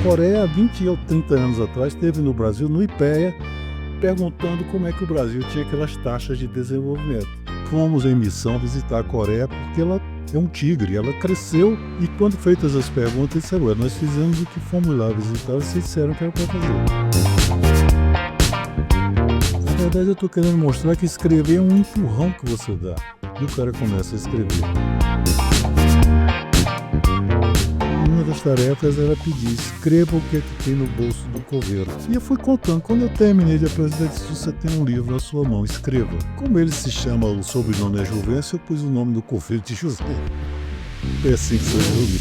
Coreia, há 20 ou 30 anos atrás, esteve no Brasil, no IPEA, perguntando como é que o Brasil tinha aquelas taxas de desenvolvimento. Fomos em missão visitar a Coreia porque ela é um tigre, ela cresceu e quando feitas as perguntas, disseram, nós fizemos o que fomos lá visitar, vocês disseram que era para fazer. Na verdade, eu estou querendo mostrar que escrever é um empurrão que você dá. E o cara começa a escrever. Uma das tarefas era pedir, escreva o que é que tem no bolso do coveiro. E eu fui contando, quando eu terminei de apresentar, eu disse, você tem um livro na sua mão, escreva. Como ele se chama, o sobrenome é Juvencio, eu pus o nome do coveiro de José. É assim que você resume.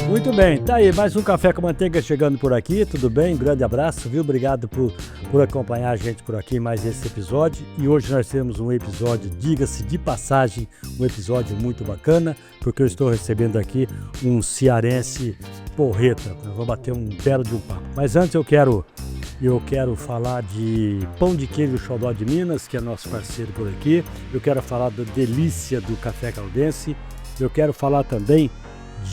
Muito bem, tá aí, mais um Café com Manteiga chegando por aqui, tudo bem? Um grande abraço, viu? Obrigado por acompanhar a gente por aqui em mais esse episódio. E hoje nós temos um episódio, diga-se de passagem, um episódio muito bacana, porque eu estou recebendo aqui um cearense porreta. Eu vou bater um belo de um papo. Mas antes eu quero falar de Pão de Queijo Xodó de Minas, que é nosso parceiro por aqui. Eu quero falar da delícia do Café Caldense. Eu quero falar também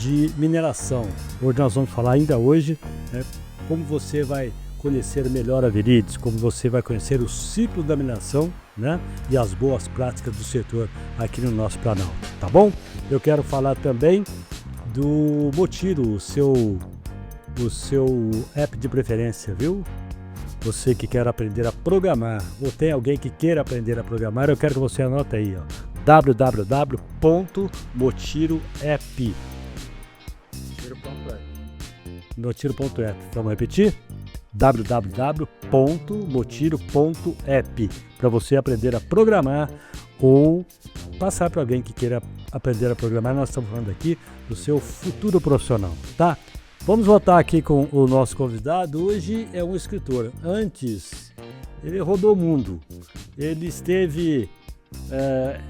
de mineração. Hoje nós vamos falar ainda hoje, como você vai conhecer melhor a Viridis, como você vai conhecer o ciclo da mineração, e as boas práticas do setor aqui no nosso Planalto, tá bom? Eu quero falar também do Motiro, o seu app de preferência, viu? Você que quer aprender a programar, ou tem alguém que queira aprender a programar, eu quero que você anote aí, www.motiro.app. Motiro.app. Vamos repetir? www.motiro.app para você aprender a programar ou passar para alguém que queira aprender a programar. Nós estamos falando aqui do seu futuro profissional, tá? Vamos voltar aqui com o nosso convidado. Hoje é um escritor. Antes, ele rodou o mundo. Ele esteve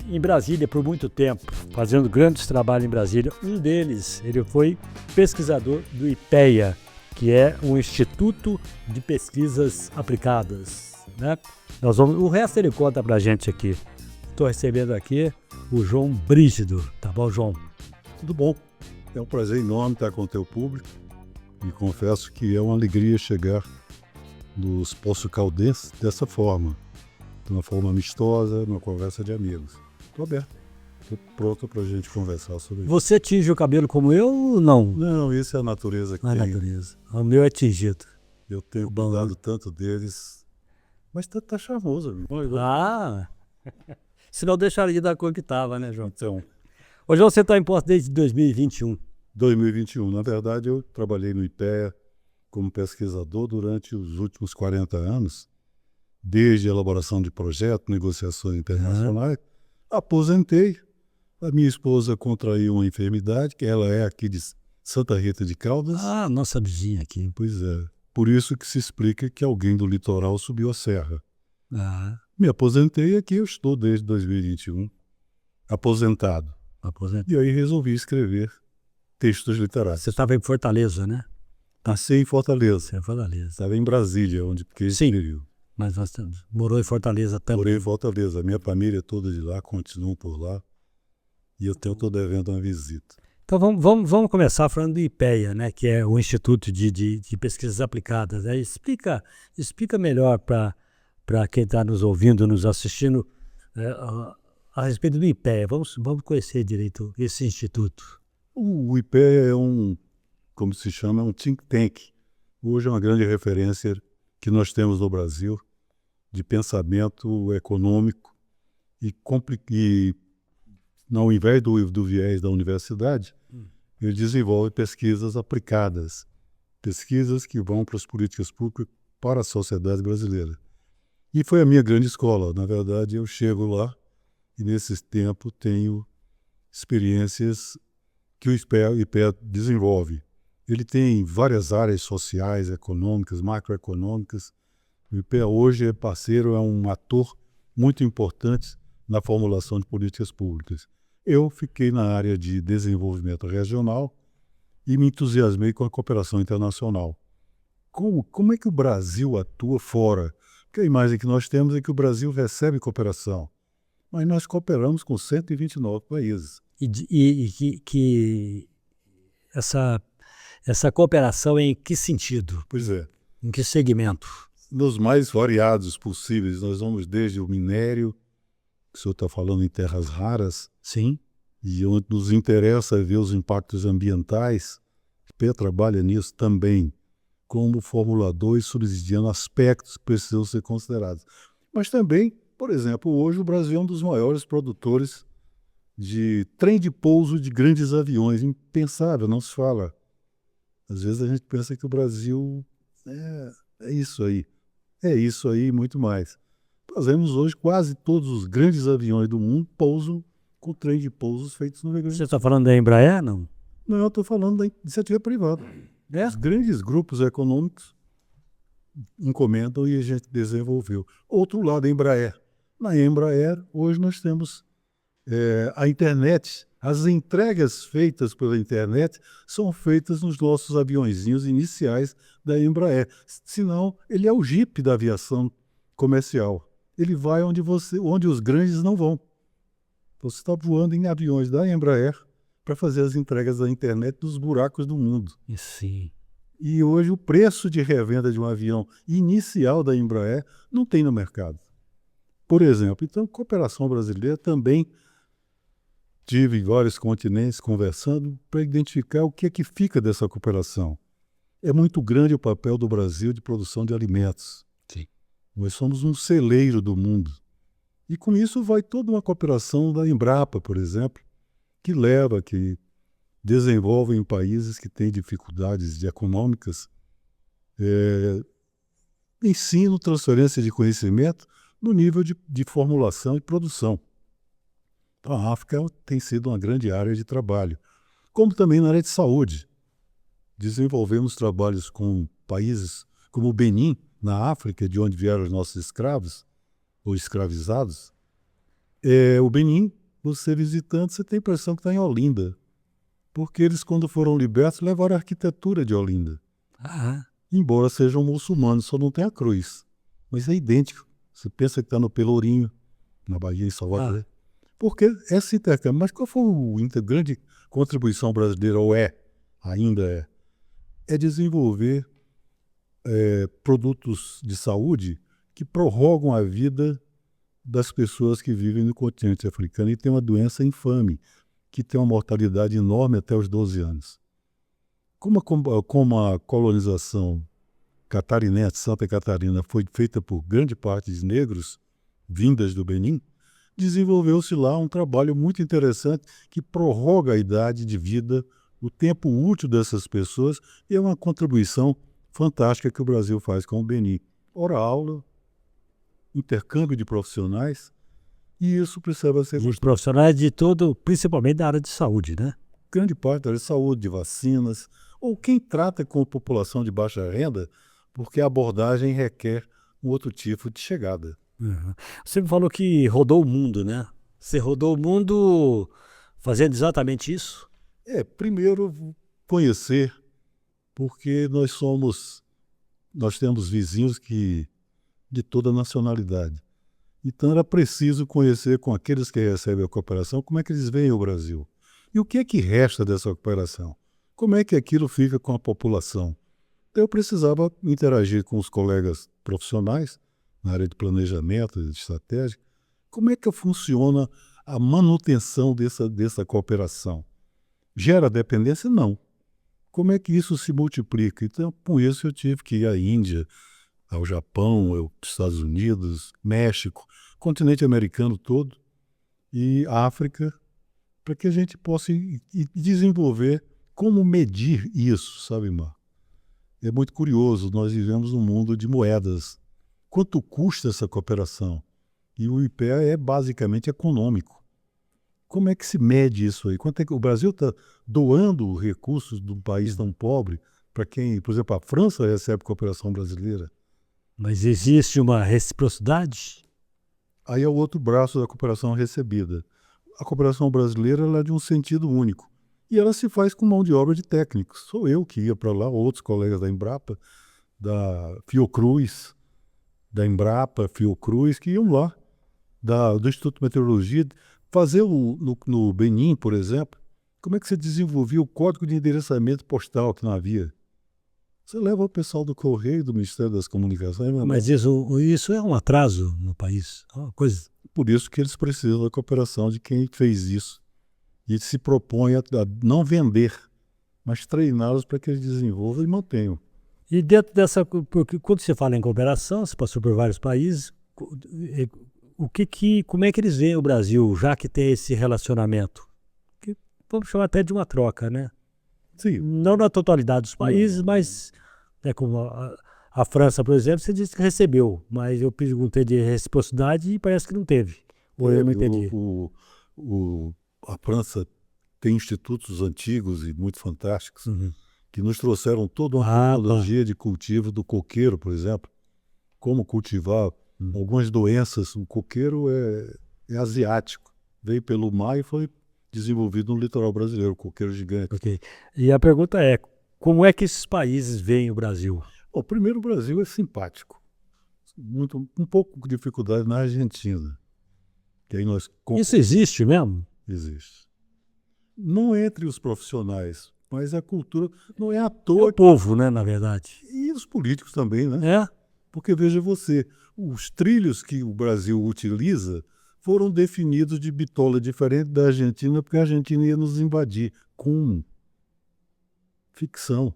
em Brasília por muito tempo, fazendo grandes trabalhos em Brasília. Um deles, ele foi pesquisador do IPEA, que é um Instituto de Pesquisas Aplicadas, o resto ele conta pra gente aqui. Estou recebendo aqui o João Brígido, tá bom, João? Tudo bom, é um prazer enorme estar com o teu público e confesso que é uma alegria chegar nos Poços Caldenses dessa forma. De uma forma amistosa, numa conversa de amigos. Estou aberto. Estou pronto para a gente conversar sobre isso. Você tinge o cabelo como eu ou não? Não, isso é a natureza que tem. A natureza. O meu é tingido. Eu tenho cuidado tanto deles. Mas tá charmoso. Se não deixaria da cor que estava, né, João? Então. Ô, João, você está em posse desde 2021. 2021. Na verdade, eu trabalhei no IPEA como pesquisador durante os últimos 40 anos. Desde a elaboração de projetos, negociações internacionais, aposentei. A minha esposa contraiu uma enfermidade, que ela é aqui de Santa Rita de Caldas. Nossa vizinha aqui. Pois é. Por isso que se explica que alguém do litoral subiu a serra. Me aposentei e aqui eu estou desde 2021, aposentado. E aí resolvi escrever textos literários. Você estava em Fortaleza, né? Nasci em Fortaleza. Estava em Brasília, onde fiquei esse período. Mas você morou em Fortaleza também? Morei em Fortaleza. A minha família toda de lá, continuam por lá. E eu estou devendo uma visita. Então vamos começar falando do IPEA, que é o Instituto de Pesquisas Aplicadas. Explica melhor para quem está nos ouvindo, nos assistindo, a respeito do IPEA. Vamos conhecer direito esse instituto. O IPEA é como se chama, um think tank. Hoje é uma grande referência que nós temos no Brasil, de pensamento econômico e ao invés do viés da universidade, ele desenvolve pesquisas aplicadas, pesquisas que vão para as políticas públicas para a sociedade brasileira. E foi a minha grande escola. Na verdade, eu chego lá e, nesse tempo, tenho experiências que o IPEA desenvolve. Ele tem várias áreas sociais, econômicas, macroeconômicas. O IPEA hoje é parceiro, é um ator muito importante na formulação de políticas públicas. Eu fiquei na área de desenvolvimento regional e me entusiasmei com a cooperação internacional. Como é que o Brasil atua fora? Porque a imagem que nós temos é que o Brasil recebe cooperação, mas nós cooperamos com 129 países. Que essa cooperação em que sentido? Pois é. Em que segmento? Nos mais variados possíveis. Nós vamos desde o minério, que o senhor está falando em terras raras, Sim. e onde nos interessa ver os impactos ambientais. O PE trabalha nisso também, como formulador e subsidiando aspectos que precisam ser considerados. Mas também, por exemplo, hoje o Brasil é um dos maiores produtores de trem de pouso de grandes aviões. Impensável, não se fala. Às vezes a gente pensa que o Brasil é isso aí. É isso aí e muito mais. Fazemos hoje quase todos os grandes aviões do mundo pousam com trem de pousos feitos no Rio Grande do Você Sul. está falando da Embraer, não? Não, eu estou falando da iniciativa privada. Os grandes grupos econômicos encomendam e a gente desenvolveu. Outro lado, a Embraer. Na Embraer, hoje nós temos a internet. As entregas feitas pela internet são feitas nos nossos aviõezinhos iniciais da Embraer. Senão, ele é o Jeep da aviação comercial. Ele vai onde os grandes não vão. Você está voando em aviões da Embraer para fazer as entregas da internet dos buracos do mundo. Sim. E hoje o preço de revenda de um avião inicial da Embraer não tem no mercado. Por exemplo, então, cooperação brasileira também tive em vários continentes conversando para identificar o que é que fica dessa cooperação. É muito grande o papel do Brasil de produção de alimentos. Sim. Nós somos um celeiro do mundo. E com isso vai toda uma cooperação da Embrapa, por exemplo, que desenvolve em países que têm dificuldades econômicas, ensino, transferência de conhecimento no nível de formulação e produção. Então, a África tem sido uma grande área de trabalho, como também na área de saúde. Desenvolvemos trabalhos com países como o Benin, na África, de onde vieram os nossos escravos, ou escravizados. O Benin, você visitando, você tem a impressão que está em Olinda, porque eles, quando foram libertos, levaram a arquitetura de Olinda. Embora sejam muçulmanos, só não tem a cruz. Mas é idêntico. Você pensa que está no Pelourinho, na Bahia, em Salvador. Porque esse intercâmbio, mas qual foi a grande contribuição brasileira, ou ainda é desenvolver produtos de saúde que prorrogam a vida das pessoas que vivem no continente africano e tem uma doença infame, que tem uma mortalidade enorme até os 12 anos. Como a colonização catarinense, Santa Catarina, foi feita por grande parte de negros, vindas do Benin, desenvolveu-se lá um trabalho muito interessante que prorroga a idade de vida, o tempo útil dessas pessoas, e é uma contribuição fantástica que o Brasil faz com o Benin. Ora aula, intercâmbio de profissionais, e isso precisa ser... Os profissionais de todo, principalmente da área de saúde, né? Grande parte da área de saúde, de vacinas, ou quem trata com a população de baixa renda, porque a abordagem requer um outro tipo de chegada. Uhum. Você me falou que rodou o mundo, né? Você rodou o mundo fazendo exatamente isso? Primeiro conhecer, porque nós temos vizinhos de toda nacionalidade. Então era preciso conhecer com aqueles que recebem a cooperação como é que eles veem o Brasil. E o que é que resta dessa cooperação? Como é que aquilo fica com a população? Então eu precisava interagir com os colegas profissionais na área de planejamento, de estratégia. Como é que funciona a manutenção dessa cooperação? Gera dependência? Não. Como é que isso se multiplica? Então, com isso eu tive que ir à Índia, ao Japão, aos Estados Unidos, México, continente americano todo e África, para que a gente possa ir desenvolver como medir isso, sabe, Mar? É muito curioso, nós vivemos num mundo de moedas. Quanto custa essa cooperação? E o IPEA é basicamente econômico. Como é que se mede isso aí? Quanto é que o Brasil está doando recursos de um país tão pobre para quem, por exemplo, a França recebe cooperação brasileira? Mas existe uma reciprocidade? Aí é o outro braço da cooperação recebida. A cooperação brasileira ela é de um sentido único. E ela se faz com mão de obra de técnicos. Sou eu que ia para lá, outros colegas da Embrapa, da Fiocruz, da Embrapa, Fiocruz, que iam lá do Instituto de Meteorologia, fazer no Benin, por exemplo, como é que você desenvolvia o código de endereçamento postal que não havia. Você leva o pessoal do Correio, do Ministério das Comunicações. Mas isso é um atraso no país. É uma coisa. Por isso que eles precisam da cooperação de quem fez isso. E se propõe a não vender, mas treiná-los para que eles desenvolvam e mantenham. E dentro dessa, porque quando você fala em cooperação, você passou por vários países, como é que eles veem o Brasil, já que tem esse relacionamento? Que vamos chamar até de uma troca, né? Sim. Não na totalidade dos países, mas como a França, por exemplo, você disse que recebeu, mas eu perguntei de reciprocidade e parece que não teve. Ou eu não entendi. A França tem institutos antigos e muito fantásticos que nos trouxeram toda uma tecnologia de cultivo do coqueiro, por exemplo. Como cultivar algumas doenças. O coqueiro é asiático. Veio pelo mar e foi desenvolvido no litoral brasileiro, o coqueiro gigante. Okay. E a pergunta é, como é que esses países veem o Brasil? Bom, primeiro, o Brasil é simpático. Um pouco de dificuldade na Argentina. Que aí Isso existe mesmo? Existe. Não entre os profissionais, mas a cultura não é à toa. É o povo, né, na verdade. E os políticos também, né? É. Porque, veja você, os trilhos que o Brasil utiliza foram definidos de bitola diferente da Argentina, porque a Argentina ia nos invadir. Com ficção.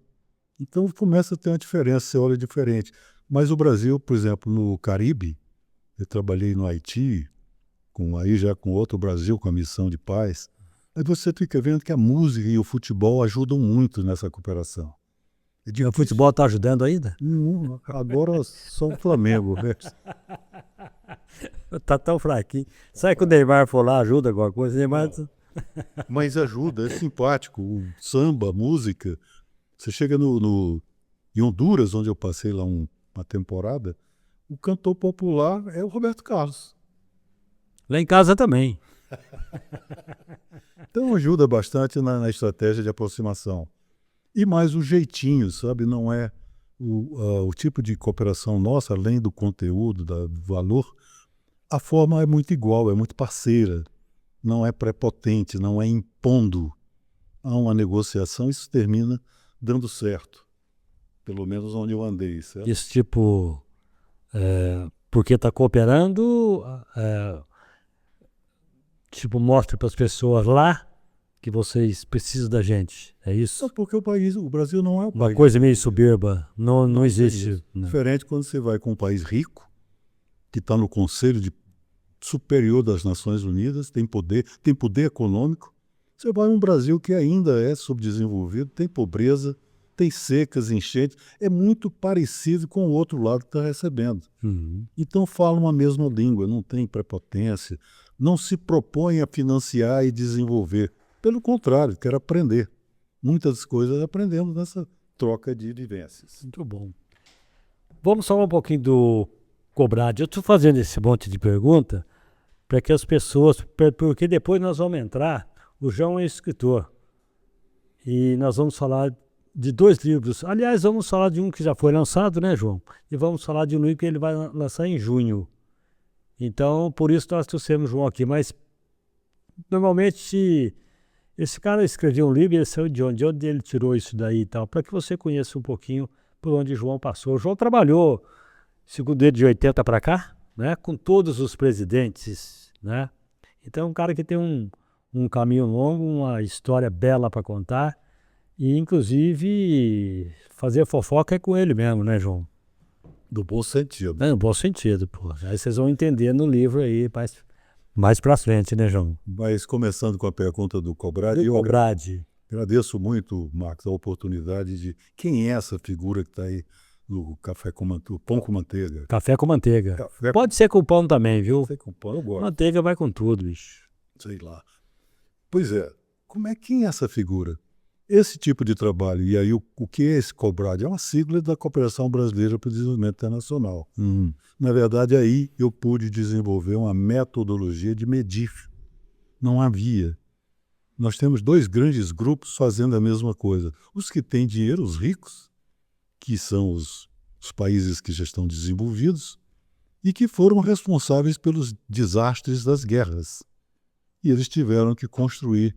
Então começa a ter uma diferença, você olha diferente. Mas o Brasil, por exemplo, no Caribe, eu trabalhei no Haiti, já com outro Brasil, com a missão de paz, aí você fica vendo que a música e o futebol ajudam muito nessa cooperação. O futebol está ajudando ainda? Agora só o Flamengo. Tá tão fraquinho. Sabe que o Neymar for lá, ajuda alguma coisa? Neymar... Mas ajuda, é simpático. O samba, a música. Você chega em Honduras, onde eu passei lá uma temporada, o cantor popular é o Roberto Carlos. Lá em casa também. Então ajuda bastante na estratégia de aproximação. E mais o jeitinho, sabe? Não é o tipo de cooperação nossa, além do conteúdo, do valor, a forma é muito igual, é muito parceira. Não é prepotente, não é impondo. Há uma negociação, isso termina dando certo. Pelo menos onde eu andei, certo? Isso tipo, porque está cooperando, tipo, mostra para as pessoas lá que vocês precisam da gente, é isso? Não, porque o Brasil não é um país... Uma coisa meio soberba, não existe. Não. Diferente quando você vai com um país rico, que está no Conselho Superior das Nações Unidas, tem poder econômico. Você vai um Brasil que ainda é subdesenvolvido, tem pobreza, tem secas, enchentes, é muito parecido com o outro lado que está recebendo. Então falam a mesma língua, não tem prepotência, não se propõe a financiar e desenvolver. Pelo contrário, quer aprender. Muitas coisas aprendemos nessa troca de vivências. Muito bom. Vamos falar um pouquinho do Cobrade. Eu estou fazendo esse monte de pergunta para que as pessoas, porque depois nós vamos entrar, o João é escritor, e nós vamos falar de 2 livros. Aliás, vamos falar de um que já foi lançado, né, João? E vamos falar de um livro que ele vai lançar em junho. Então, por isso nós trouxemos o João aqui. Mas, normalmente, esse cara escreveu um livro e ele saiu de onde ele tirou isso daí e tal, para que você conheça um pouquinho por onde o João passou. O João trabalhou, segundo ele, de 80 para cá, né, com todos os presidentes, né? Então, é um cara que tem um caminho longo, uma história bela para contar. E, inclusive, fazer fofoca é com ele mesmo, né, João? Do bom sentido. No bom sentido, pô. Aí vocês vão entender no livro aí, mais pra frente, né, João? Mas começando com a pergunta do Cobrade, agradeço muito, Marcos, a oportunidade de... Quem é essa figura que está aí no pão com manteiga? Café com manteiga. Pode ser com pão também, viu? Pode ser com pão, eu gosto. Manteiga vai com tudo, bicho. Sei lá. Pois é, quem é essa figura? Esse tipo de trabalho, e aí o que é esse Cobrade? É uma sigla da Cooperação Brasileira para o Desenvolvimento Internacional. Na verdade, aí eu pude desenvolver uma metodologia de medir. Não havia. Nós temos 2 grandes grupos fazendo a mesma coisa. Os que têm dinheiro, os ricos, que são os países que já estão desenvolvidos, e que foram responsáveis pelos desastres das guerras. E eles tiveram que construir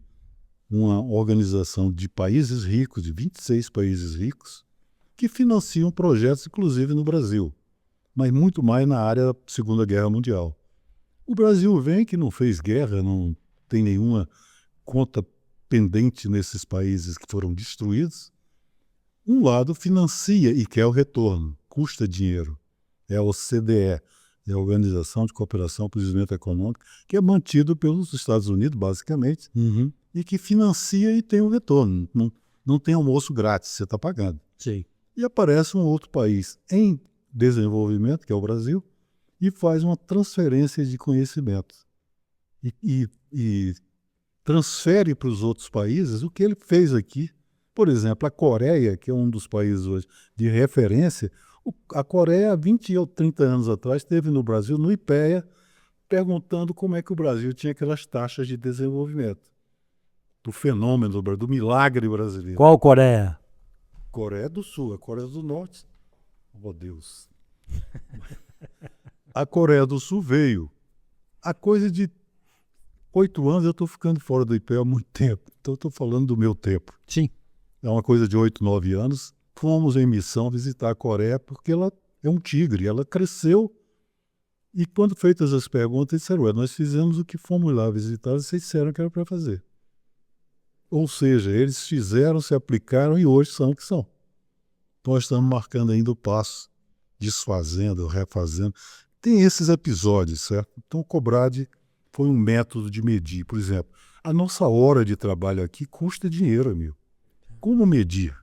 uma organização de países ricos, de 26 países ricos, que financiam projetos, inclusive no Brasil, mas muito mais na área da Segunda Guerra Mundial. O Brasil vem que não fez guerra, não tem nenhuma conta pendente nesses países que foram destruídos. Um lado financia e quer o retorno, custa dinheiro. É a OCDE, é a Organização de Cooperação para o Desenvolvimento Econômico, que é mantido pelos Estados Unidos, basicamente, e que financia e tem um retorno. Não tem almoço grátis, você está pagando. Sim. E aparece um outro país em desenvolvimento, que é o Brasil, e faz uma transferência de conhecimento. E transfere para os outros países o que ele fez aqui. Por exemplo, a Coreia, que é um dos países hoje de referência, a Coreia, há 20 ou 30 anos atrás, esteve no Brasil, no IPEA, perguntando como é que o Brasil tinha aquelas taxas de desenvolvimento. Do fenômeno, do milagre brasileiro. Qual Coreia? Coreia do Sul, a Coreia do Norte. Oh, Deus. A Coreia do Sul veio. Há coisa de 8 anos eu estou ficando fora do IPEA há muito tempo. Então eu estou falando do meu tempo. Sim. É uma coisa de 8, 9 anos. Fomos em missão visitar a Coreia porque ela é um tigre. Ela cresceu. E quando feitas as perguntas, disseram, nós fizemos o que fomos lá visitar, vocês disseram que era para fazer. Ou seja, eles fizeram, se aplicaram e hoje são o que são. Então nós estamos marcando ainda o passo, desfazendo, refazendo. Tem esses episódios, certo? Então o COBRAD foi um método de medir. Por exemplo, a nossa hora de trabalho aqui custa dinheiro, amigo. Como medir?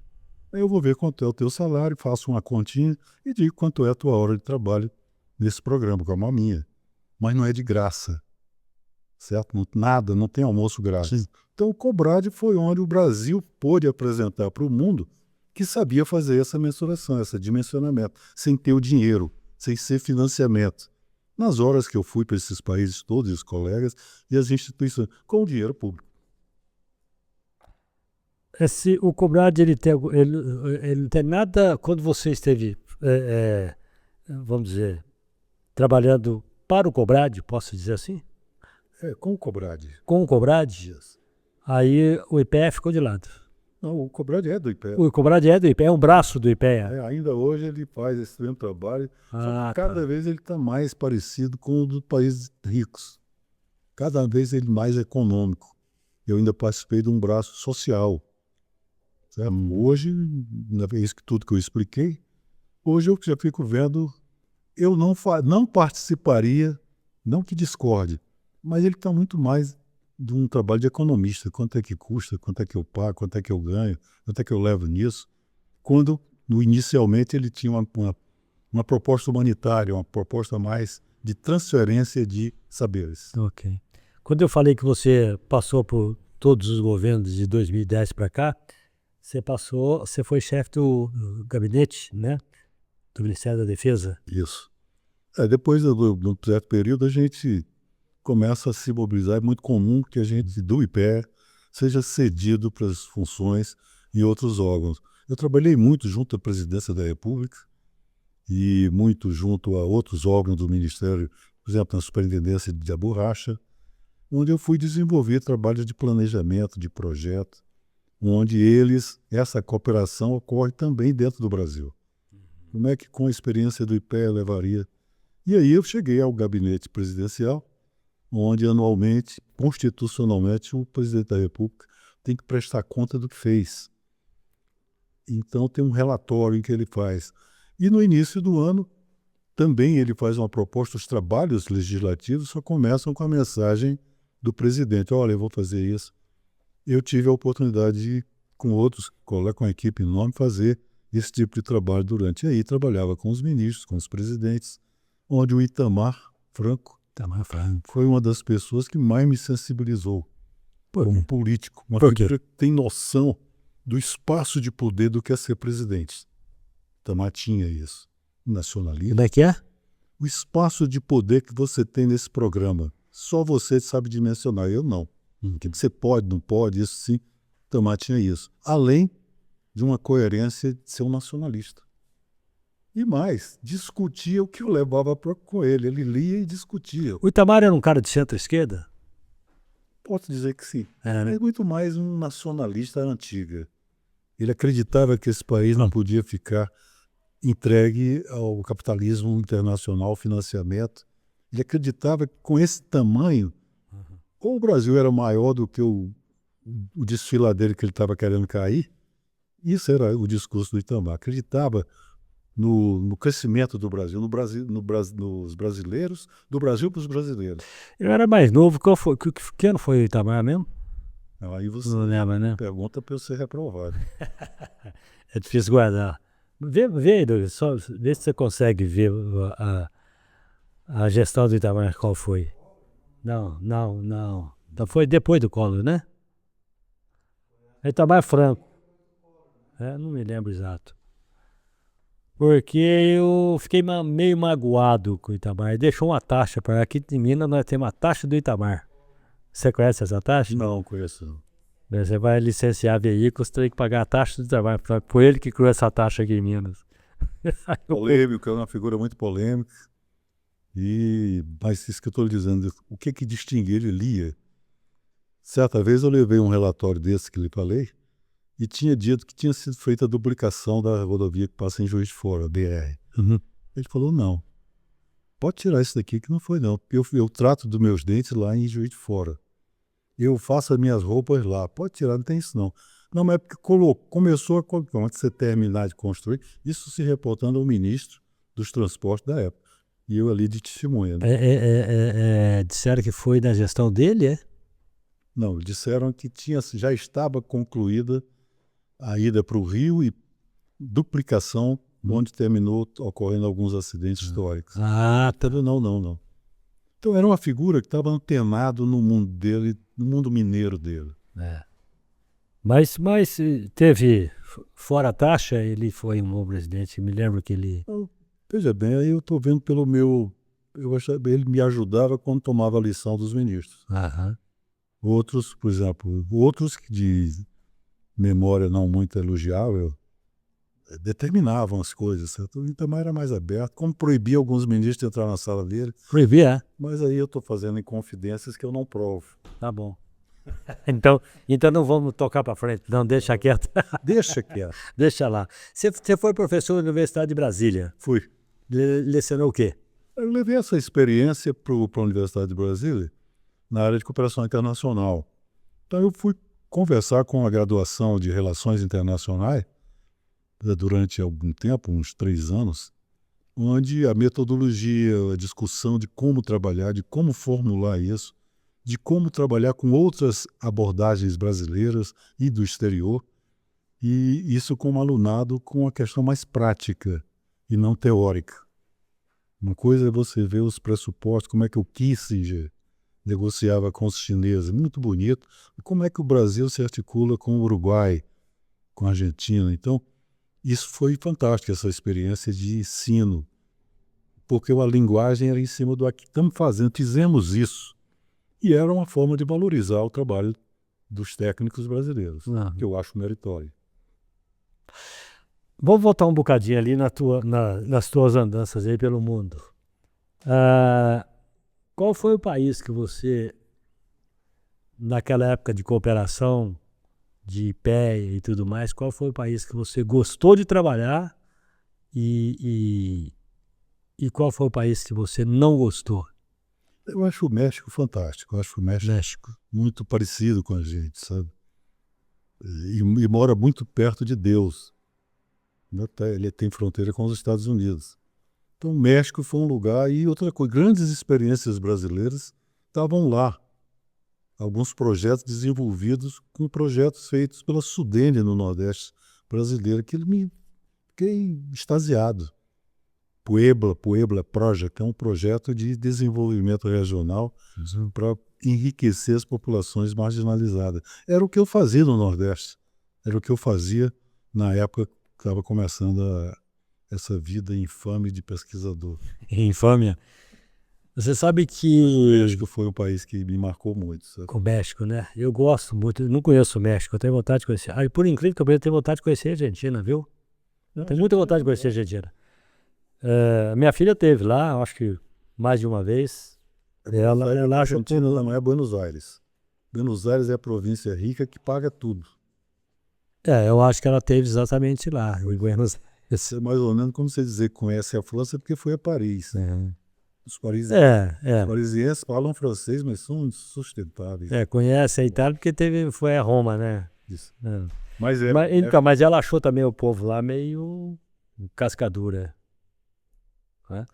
Aí eu vou ver quanto é o teu salário, faço uma continha e digo quanto é a tua hora de trabalho nesse programa, como a minha. Mas não é de graça, certo? Nada, não tem almoço grátis. Sim. Então o COBRAD foi onde o Brasil pôde apresentar para o mundo que sabia fazer essa mensuração, esse dimensionamento, sem ter o dinheiro, sem ser financiamento. Nas horas que eu fui para esses países todos, os colegas e as instituições, com o dinheiro público. O COBRAD, ele não tem nada, quando você esteve, vamos dizer, trabalhando para o COBRAD, posso dizer assim? Com o COBRAD. Com o COBRAD, Yes. Aí o IPEA ficou de lado. Não, o COBRAD é do IPEA. O COBRAD é do IPEA, é um braço do IPEA. Ainda hoje ele faz esse mesmo trabalho, só que cada vez ele está mais parecido com o dos países ricos. Cada vez ele mais econômico. Eu ainda participei de um braço social. Certo? Hoje, isso tudo que eu expliquei, hoje eu já fico vendo, eu não participaria, não que discorde, mas ele está muito mais de um trabalho de economista, quanto é que custa, quanto é que eu pago, quanto é que eu ganho, quanto é que eu levo nisso, quando inicialmente ele tinha uma proposta humanitária, uma proposta mais de transferência de saberes. Ok. Quando eu falei que você passou por todos os governos de 2010 para cá, você foi chefe do gabinete, né? Do Ministério da Defesa. Isso. Depois do certo período, a gente começa a se mobilizar. É muito comum que a gente, do IPEA, seja cedido para as funções em outros órgãos. Eu trabalhei muito junto à Presidência da República e muito junto a outros órgãos do Ministério, por exemplo, na Superintendência de Borracha, onde eu fui desenvolver trabalhos de planejamento, de projeto, onde essa cooperação ocorre também dentro do Brasil. Como é que com a experiência do IPEA levaria? E aí eu cheguei ao gabinete presidencial, onde anualmente, constitucionalmente, o presidente da República tem que prestar conta do que fez. Então tem um relatório em que ele faz. E no início do ano, também ele faz uma proposta, os trabalhos legislativos só começam com a mensagem do presidente, olha, eu vou fazer isso. Eu tive a oportunidade de, com outros colegas, com a equipe enorme, fazer esse tipo de trabalho durante. E aí trabalhava com os ministros, com os presidentes, onde o Itamar Franco foi uma das pessoas que mais me sensibilizou como político. Uma figura que tem noção do espaço de poder do que é ser presidente. Itamar tinha isso. Nacionalismo. Como é que é? O espaço de poder que você tem nesse programa. Só você sabe dimensionar, eu não. Que você pode, não pode, isso sim. Itamar tinha isso. Além de uma coerência de ser um nacionalista. E mais, discutia o que eu levava com ele. Ele lia e discutia. O Itamar era um cara de centro-esquerda? Posso dizer que sim. É, né? É muito mais um nacionalista antiga. Ele acreditava que esse país não podia ficar entregue ao capitalismo internacional, financiamento. Ele acreditava que com esse tamanho, ou o Brasil era maior do que o desfiladeiro que ele estava querendo cair. Isso era o discurso do Itamar. Acreditava no crescimento do Brasil, nos brasileiros, do Brasil para os brasileiros. Eu era mais novo. Que ano foi o Itamar mesmo? Aí você Não lembra, né? pergunta para eu ser reprovado. É difícil guardar. Vê, Douglas, só vê se você consegue ver a gestão do Itamar, qual foi. Não. Então foi depois do Collor, né? Itamar Franco. Não me lembro exato. Porque eu fiquei meio magoado com o Itamar. Ele deixou uma taxa para aqui em Minas, nós temos a taxa do Itamar. Você conhece essa taxa? Não, conheço não. Você vai licenciar veículos, tem que pagar a taxa do Itamar. Foi ele que criou essa taxa aqui em Minas. Polêmico, é uma figura muito polêmica. Mas isso que eu estou lhe dizendo, o que distinguia? Ele lia. Certa vez eu levei um relatório desse que lhe falei e tinha dito que tinha sido feita a duplicação da rodovia que passa em Juiz de Fora, a BR. Uhum. Ele falou, não, pode tirar isso daqui que não foi não. Eu trato dos meus dentes lá em Juiz de Fora. Eu faço as minhas roupas lá. Pode tirar, não tem isso não. Não, mas é porque começou antes de você terminar de construir, isso se reportando ao ministro dos transportes da época. E eu ali de testemunha. Né? Disseram que foi na gestão dele, é? Não, disseram que já estava concluída a ida para o Rio e duplicação, onde terminou ocorrendo alguns acidentes históricos. Não. Então era uma figura que estava antenado no mundo dele, no mundo mineiro dele. Mas teve, fora a taxa, ele foi um bom presidente. Me lembro que ele... Veja bem, aí eu estou vendo pelo meu... ele me ajudava quando tomava a lição dos ministros. Aham. Outros, por exemplo, de memória não muito elogiável, determinavam as coisas, certo? O Itamar era mais aberto, como proibia alguns ministros de entrar na sala dele. Proibia, Mas aí eu estou fazendo inconfidências que eu não provo. Tá bom. Então não vamos tocar para frente, não, deixa quieto. Deixa quieto. Deixa lá. Você foi professor na Universidade de Brasília. Fui. Lecionou o quê? Eu levei essa experiência para a Universidade de Brasília na área de cooperação internacional. Então eu fui conversar com a graduação de Relações Internacionais durante algum tempo, uns 3 anos, onde a metodologia, a discussão de como trabalhar, de como formular isso, de como trabalhar com outras abordagens brasileiras e do exterior, e isso como alunado com a questão mais prática e não teórica. Uma coisa é você ver os pressupostos, como é que o Kissinger negociava com os chineses, muito bonito, e como é que o Brasil se articula com o Uruguai, com a Argentina. Então, isso foi fantástico, essa experiência de ensino, porque a linguagem era em cima do que estamos fazendo, fizemos isso. E era uma forma de valorizar o trabalho dos técnicos brasileiros, que eu acho meritório. Vamos voltar um bocadinho ali nas tuas andanças aí pelo mundo. Qual foi o país que você, naquela época de cooperação, de IPEA e tudo mais, qual foi o país que você gostou de trabalhar e qual foi o país que você não gostou? Eu acho o México fantástico, eu acho o México muito parecido com a gente, sabe? E mora muito perto de Deus. Ele tem fronteira com os Estados Unidos. Então, o México foi um lugar, e outra coisa, grandes experiências brasileiras estavam lá. Alguns projetos desenvolvidos com projetos feitos pela Sudene no Nordeste brasileiro, que me fiquei extasiado. Puebla Project é um projeto de desenvolvimento regional para enriquecer as populações marginalizadas. Era o que eu fazia no Nordeste, era o que eu fazia na época que estava começando essa vida infame de pesquisador. Infâmia? Você sabe que... O México foi um país que me marcou muito. Sabe? Com o México, né? Eu gosto muito, eu não conheço o México, eu tenho vontade de conhecer. Por incrível que eu tenho vontade de conhecer a Argentina, viu? Tenho muita vontade de conhecer a Argentina. Minha filha teve lá, acho que mais de uma vez. Ela A acha Argentina não é Buenos Aires. Buenos Aires é a província rica que paga tudo. eu acho que ela teve exatamente lá, em Buenos Aires. Isso é mais ou menos como você dizer que conhece a França porque foi a Paris. Os parisienses falam francês, mas são insustentáveis. Conhece a Itália porque foi a Roma, né? Isso. É. Mas Mas ela achou também o povo lá meio cascadura, né?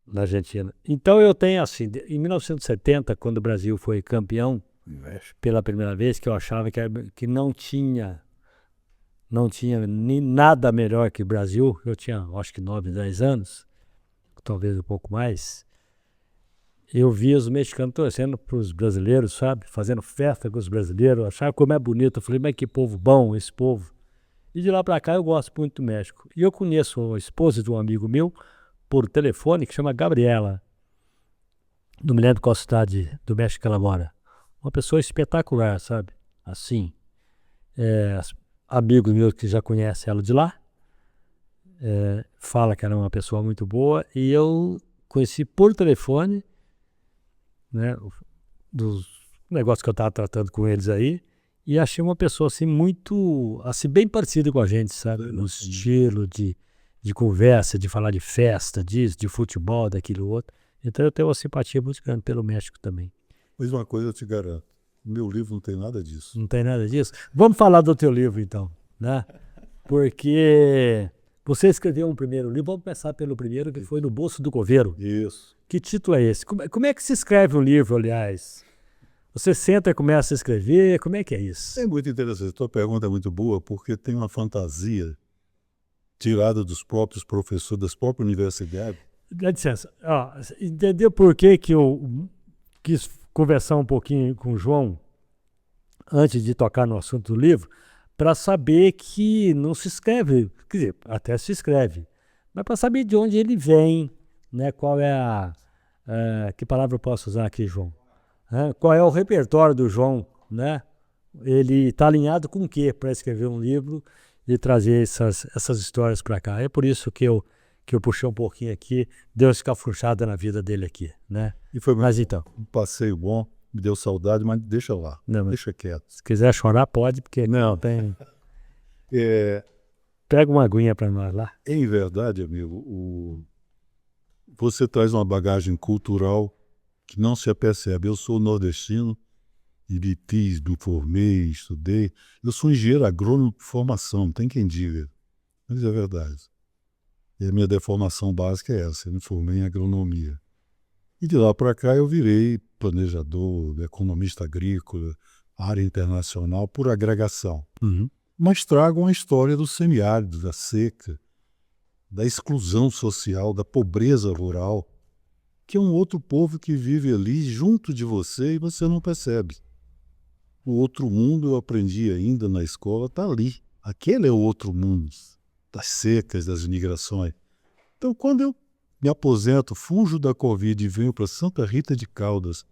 Na Argentina. Então eu tenho assim, em 1970, quando o Brasil foi campeão pela primeira vez, que eu achava que não tinha nada melhor que o Brasil. Eu tinha, acho que 9, 10 anos, talvez um pouco mais. Eu via os mexicanos torcendo para os brasileiros, sabe? Fazendo festa com os brasileiros. Eu achava como é bonito. Eu falei, mas que povo bom esse povo. E de lá para cá eu gosto muito do México. E eu conheço a esposa de um amigo meu por telefone que chama Gabriela. Não me lembro qual cidade do México que ela mora. Uma pessoa espetacular, sabe? Assim. Amigos meus que já conhecem ela de lá. Fala que ela é uma pessoa muito boa. E eu conheci por telefone, né? Dos negócios que eu estava tratando com eles aí. E achei uma pessoa assim muito, assim, bem parecida com a gente, sabe? No estilo de conversa, de falar de festa, disso, de futebol, daquilo outro. Então eu tenho uma simpatia muito grande pelo México também. Mas uma coisa eu te garanto, o meu livro não tem nada disso. Não tem nada disso? Vamos falar do teu livro então, né? Porque você escreveu um primeiro livro, vamos começar pelo primeiro, que foi No Bolso do Coveiro. Isso. Que título é esse? Como é que se escreve um livro, aliás? Você senta e começa a escrever, como é que é isso? É muito interessante, tua pergunta é muito boa, porque tem uma fantasia tirada dos próprios professores, das próprias universidades. Dá licença, entendeu por que eu quis conversar um pouquinho com o João antes de tocar no assunto do livro, para saber que não se escreve, quer dizer, até se escreve, mas para saber de onde ele vem, né? Qual é que palavra eu posso usar aqui, João? Qual é o repertório do João, né? Ele está alinhado com o quê para escrever um livro e trazer essas histórias para cá? É por isso que eu puxei um pouquinho aqui, deu essa cafuchada na vida dele aqui, né? E foi Mas então, um passeio bom, me deu saudade, mas deixa lá, não, deixa quieto. se quiser chorar, pode, porque não tem. Pega uma aguinha para nós lá. Em verdade, amigo, você traz uma bagagem cultural que não se apercebe. Eu sou nordestino, e me fiz, me formei, estudei. Eu sou engenheiro agrônomo de formação, tem quem diga, mas é verdade. E a minha deformação básica é essa, eu me formei em agronomia. E de lá para cá eu virei planejador, economista agrícola, área internacional, por agregação. Mas trago uma história do semiárido, da seca, da exclusão social, da pobreza rural, que é um outro povo que vive ali junto de você e você não percebe. O outro mundo, eu aprendi ainda na escola, está ali. Aquele é o outro mundo, das secas, das imigrações. Então, quando eu me aposento, fujo da Covid e venho para Santa Rita de Caldas,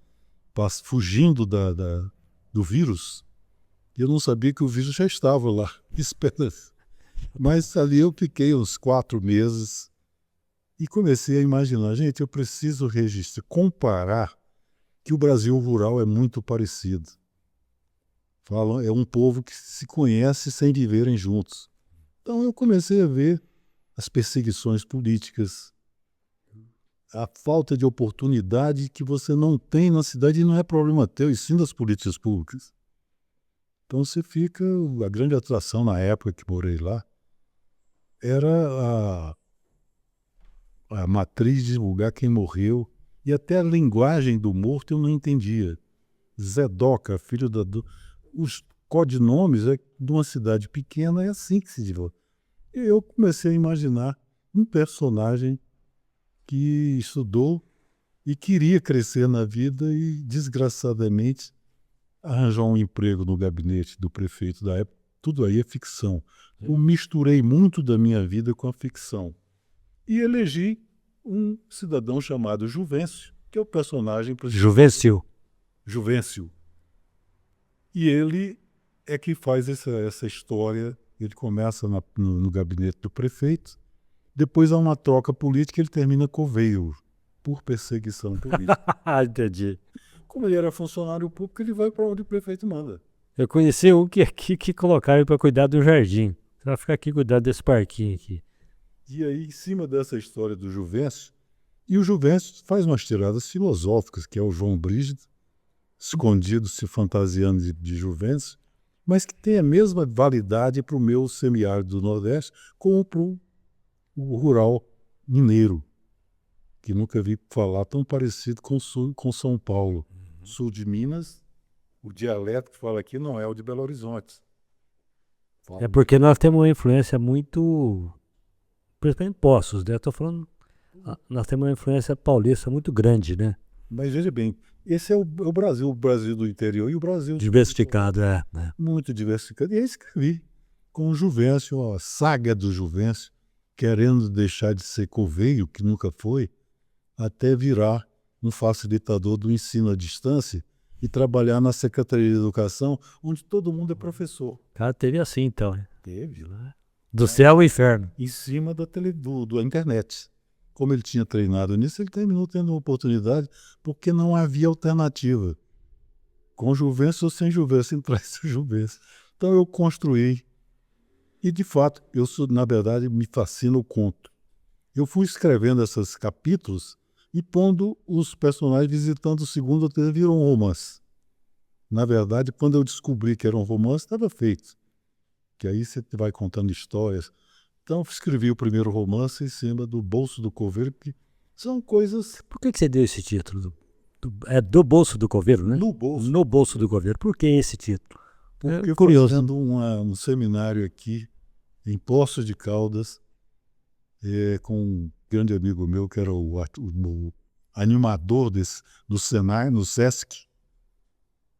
fugindo do vírus, eu não sabia que o vírus já estava lá, esperando. Mas ali eu fiquei uns 4 meses e comecei a imaginar, gente, eu preciso registrar, comparar que o Brasil rural é muito parecido. Falam, é um povo que se conhece sem viverem juntos. Então eu comecei a ver as perseguições políticas, a falta de oportunidade que você não tem na cidade e não é problema teu, e sim das políticas públicas. Então você fica, a grande atração na época que morei lá, era a matriz de divulgar quem morreu, e até a linguagem do morto eu não entendia. Zedoca, filho os codinomes de uma cidade pequena é assim que se divulga. E eu comecei a imaginar um personagem que estudou e queria crescer na vida e, desgraçadamente, arranjar um emprego no gabinete do prefeito da época. Tudo aí é ficção. Eu misturei muito da minha vida com a ficção. E elegi um cidadão chamado Juvencio, que é o personagem Juvencio. Juvencio. E ele é que faz essa história. Ele começa no gabinete do prefeito Depois há uma troca política e ele termina Coveiro, por perseguição política. Entendi. Como ele era funcionário público, ele vai para onde o prefeito manda. Eu conheci um que aqui que colocaram para cuidar do jardim. Você vai ficar aqui cuidando desse parquinho aqui. E aí, em cima dessa história do Juvencio, e o Juvencio faz umas tiradas filosóficas, que é o João Brígido, escondido, se fantasiando de Juvencio, mas que tem a mesma validade para o meu semiárido do Nordeste como para o rural mineiro, que nunca vi falar tão parecido com São Paulo. Sul de Minas, o dialeto que fala aqui não é o de Belo Horizonte. É porque nós temos uma influência muito, principalmente em Poços, né? Estou falando, nós temos uma influência paulista muito grande, né? Mas veja bem, esse é o Brasil do interior e o Brasil Diversificado, né? muito diversificado. E aí escrevi com o Juvencio, a saga do Juvencio, querendo deixar de ser coveiro, que nunca foi, até virar um facilitador do ensino à distância e trabalhar na Secretaria de Educação, onde todo mundo é professor. O cara teve assim, então, né? Teve lá. Do céu ao inferno. Em cima da internet. Como ele tinha treinado nisso, ele terminou tendo uma oportunidade, porque não havia alternativa. Com Juvencio ou sem Juvencio, traz o Juvencio. Então eu construí. E, de fato, na verdade, me fascina o conto. Eu fui escrevendo esses capítulos e pondo os personagens visitando o segundo ou terceiro, virou um romance. Na verdade, quando eu descobri que era um romance, estava feito. Que aí você vai contando histórias. Então, escrevi o primeiro romance em cima do Bolso do Coveiro, que são coisas... Por que você deu esse título? É do Bolso do Coveiro, né? No bolso. No Bolso do Coveiro. Por que esse título? Porque eu curioso. fazendo um seminário aqui, em Poços de Caldas, com um grande amigo meu, que era o animador do Senai, no Sesc.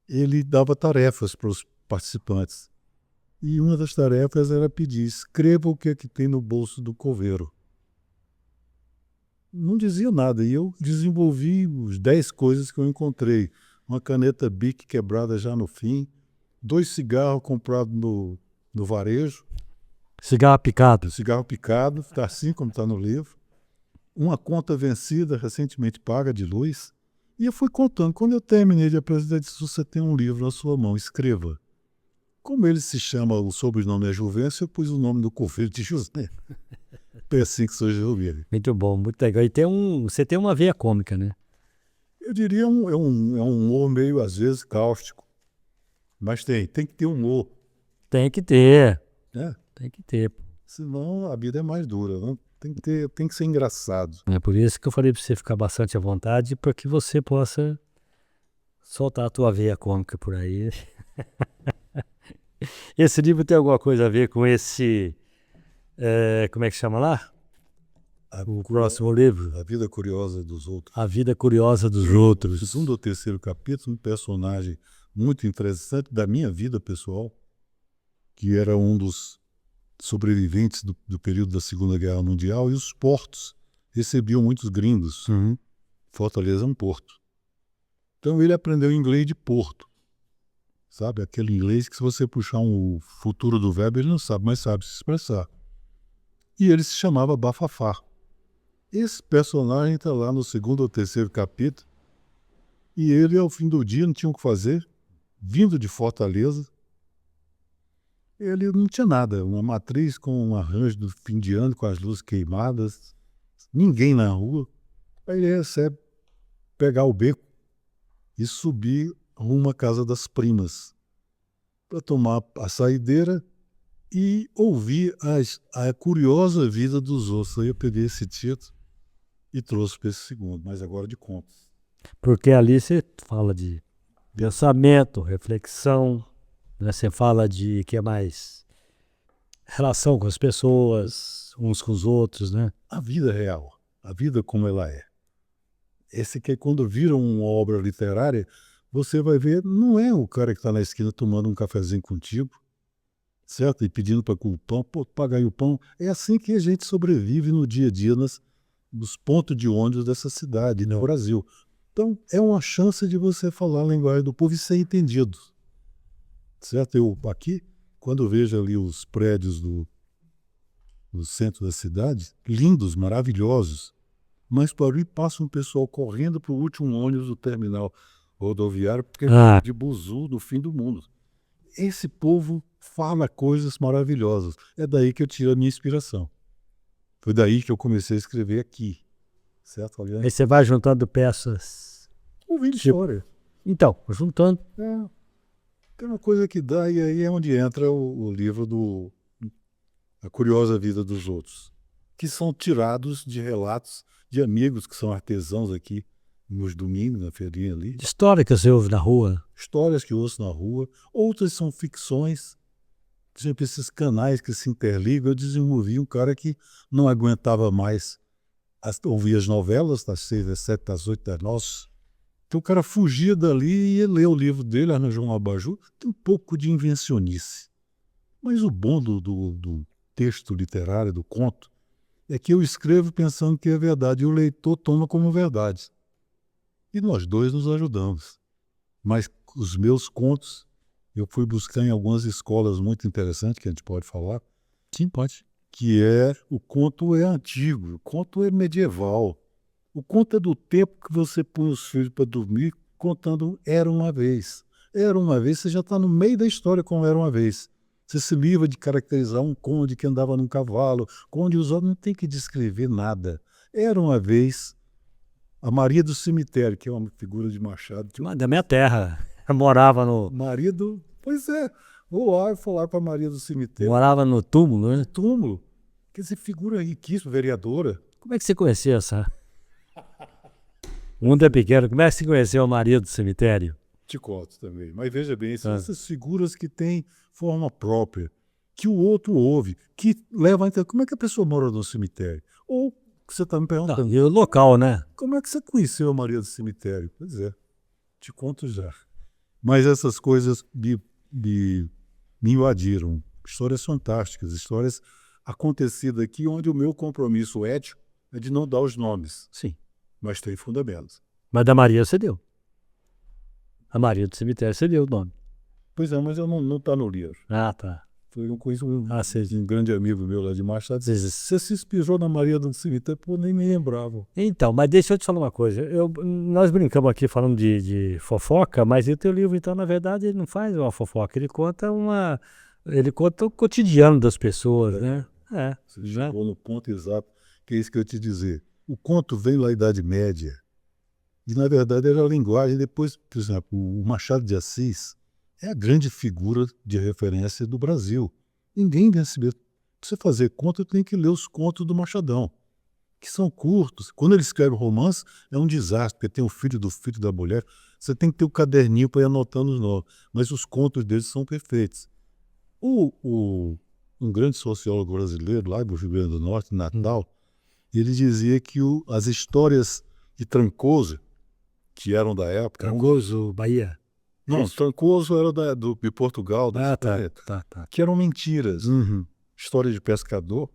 Ele dava tarefas para os participantes. E uma das tarefas era pedir, escreva o que é que tem no bolso do coveiro. Não dizia nada, e eu desenvolvi os 10 coisas que eu encontrei. Uma caneta Bic quebrada já no fim, 2 cigarros comprados no varejo. Cigarro picado. Cigarro picado, está assim como está no livro. Uma conta vencida, recentemente paga de luz. E eu fui contando. Quando eu terminei de apresentar, eu disse, você tem um livro na sua mão, escreva. Como ele se chama, o sobrenome é Juvencio, eu pus o nome do coveiro de José. É assim que surgiu ele. Muito bom, muito legal. E você tem uma veia cômica, né? Eu diria é um humor meio, às vezes, cáustico. Mas tem que ter humor. Tem que ter. Né? Tem que ter. Senão a vida é mais dura. Né? Tem que ser engraçado. É por isso que eu falei para você ficar bastante à vontade, para que você possa soltar a tua veia cômica por aí. Esse livro tem alguma coisa a ver com esse... como é que chama lá? O próximo livro? A Vida Curiosa dos Outros. A Vida Curiosa dos Outros. No segundo ou terceiro capítulo, um personagem muito interessante da minha vida pessoal, que era um dos sobreviventes do período da Segunda Guerra Mundial, e os portos recebiam muitos gringos. Uhum. Fortaleza é um porto. Então ele aprendeu inglês de porto. Sabe? Aquele inglês que se você puxar o futuro do verbo, ele não sabe, mas sabe se expressar. E ele se chamava Bafafá. Esse personagem está lá no segundo ou terceiro capítulo, e ele, ao fim do dia, não tinha o que fazer, vindo de Fortaleza. Ele não tinha nada, uma matriz com um arranjo do fim de ano, com as luzes queimadas, ninguém na rua. Aí ele recebe pegar o beco e subir rumo à casa das primas, para tomar a saideira e ouvir a curiosa vida dos outros. Aí eu peguei esse título e trouxe para esse segundo, mas agora de contos. Porque ali você fala de pensamento, reflexão, né? Você fala de, que é mais? Relação com as pessoas, uns com os outros, né? A vida real, a vida como ela é. Esse que quando vira uma obra literária, você vai ver, não é o cara que está na esquina tomando um cafezinho contigo, certo? E pedindo para o pão, pô, paga aí o pão. É assim que a gente sobrevive no dia a dia nos pontos de ônibus dessa cidade, no Brasil. Então, é uma chance de você falar a linguagem do povo e ser entendido. Certo? Eu aqui, quando eu vejo ali os prédios no centro da cidade, lindos, maravilhosos. Mas por ali passa um pessoal correndo para o último ônibus do terminal rodoviário, porque é de buzu no fim do mundo. Esse povo fala coisas maravilhosas. É daí que eu tiro a minha inspiração. Foi daí que eu comecei a escrever aqui. Certo, Fabiano? Aí você vai juntando peças. Ouvindo história. Então, juntando. É uma coisa que dá, e aí é onde entra o livro A Curiosa Vida dos Outros, que são tirados de relatos de amigos que são artesãos aqui nos domingos, na feirinha ali. De história que você ouve na rua. Histórias que eu ouço na rua, outras são ficções. Por exemplo, esses canais que se interligam. Eu desenvolvi um cara que não aguentava mais ouvir as novelas das 6, das 7, das 8, das 9. Então o cara fugia dali e ia ler o livro dele, arranjou um abajur. Tem um pouco de invencionice. Mas o bom do texto literário, do conto, é que eu escrevo pensando que é verdade e o leitor toma como verdade. E nós dois nos ajudamos. Mas os meus contos eu fui buscar em algumas escolas muito interessantes, que a gente pode falar. Sim, pode. Que o conto é antigo, o conto é medieval. O conto é do tempo que você põe os filhos para dormir contando Era Uma Vez. Era uma vez, você já está no meio da história como Era Uma Vez. Você se livra de caracterizar um conde que andava num cavalo, conde os homens não tem que descrever nada. Era uma vez a Maria do Cemitério, que é uma figura de Machado. Da minha terra. Eu morava no... Pois é, vou lá e falar para Maria do Cemitério. Morava no túmulo, né? No túmulo. Quer dizer, figura riquíssima, vereadora. Como é que você conheceu essa? O mundo é pequeno. Como é que você conheceu a Maria do Cemitério? Te conto também. Mas veja bem, são essas figuras que têm forma própria, que o outro ouve, que leva a entender como é que a pessoa mora no cemitério. Ou que você está me perguntando. E o local, né? Como é que você conheceu a Maria do Cemitério? Pois é, te conto já. Mas essas coisas me invadiram. Histórias fantásticas, histórias acontecidas aqui, onde o meu compromisso ético é de não dar os nomes. Sim. Mas tem fundamentos. Mas da Maria você deu. A Maria do Cemitério você deu o nome. Pois é, mas eu não está no livro. Ah, tá. Foi um grande amigo meu lá de Machado. Você se inspirou na Maria do Cemitério? Pô, nem me lembrava. Então, mas deixa eu te falar uma coisa. Nós brincamos aqui falando de fofoca, mas o teu livro, então, na verdade, ele não faz uma fofoca. Ele conta o cotidiano das pessoas, né? Você chegou no ponto exato, que é isso que eu ia te dizer. O conto veio da Idade Média. E, na verdade, era a linguagem. Depois, por exemplo, o Machado de Assis é a grande figura de referência do Brasil. Ninguém vai saber. Para você fazer conto, tem que ler os contos do Machadão, que são curtos. Quando ele escreve romance, é um desastre, porque tem o filho do filho da mulher. Você tem que ter o caderninho para ir anotando os nomes. Mas os contos deles são perfeitos. Um grande sociólogo brasileiro, lá do Rio Grande do Norte, Natal, ele dizia que as histórias de Trancoso, que eram da época... Trancoso, Bahia. Não, Trancoso era de Portugal, tá. Que eram mentiras. História de pescador,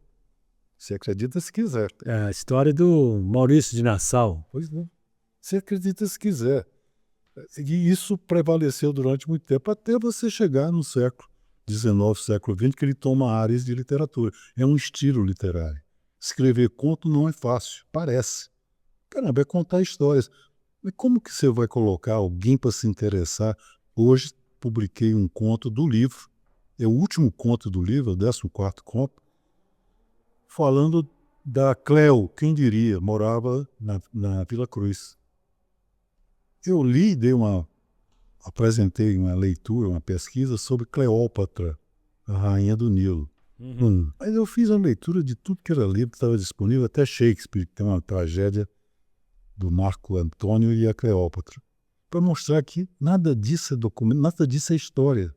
você acredita se quiser. É a história do Maurício de Nassau. Pois não. Você acredita se quiser. E isso prevaleceu durante muito tempo, até você chegar no século XIX, século XX, que ele toma áreas de literatura. É um estilo literário. Escrever conto não é fácil, parece. Caramba, é contar histórias. Mas como que você vai colocar alguém para se interessar? Hoje publiquei um conto do livro, é o último conto do livro, o 14º conto, falando da Cleo, quem diria, morava na Vila Cruz. Eu li, apresentei uma leitura, uma pesquisa sobre Cleópatra, a rainha do Nilo. Mas eu fiz a leitura de tudo que era livro que estava disponível, até Shakespeare, que tem uma tragédia do Marco Antônio e a Cleópatra, para mostrar que nada disso é documento, nada disso é história.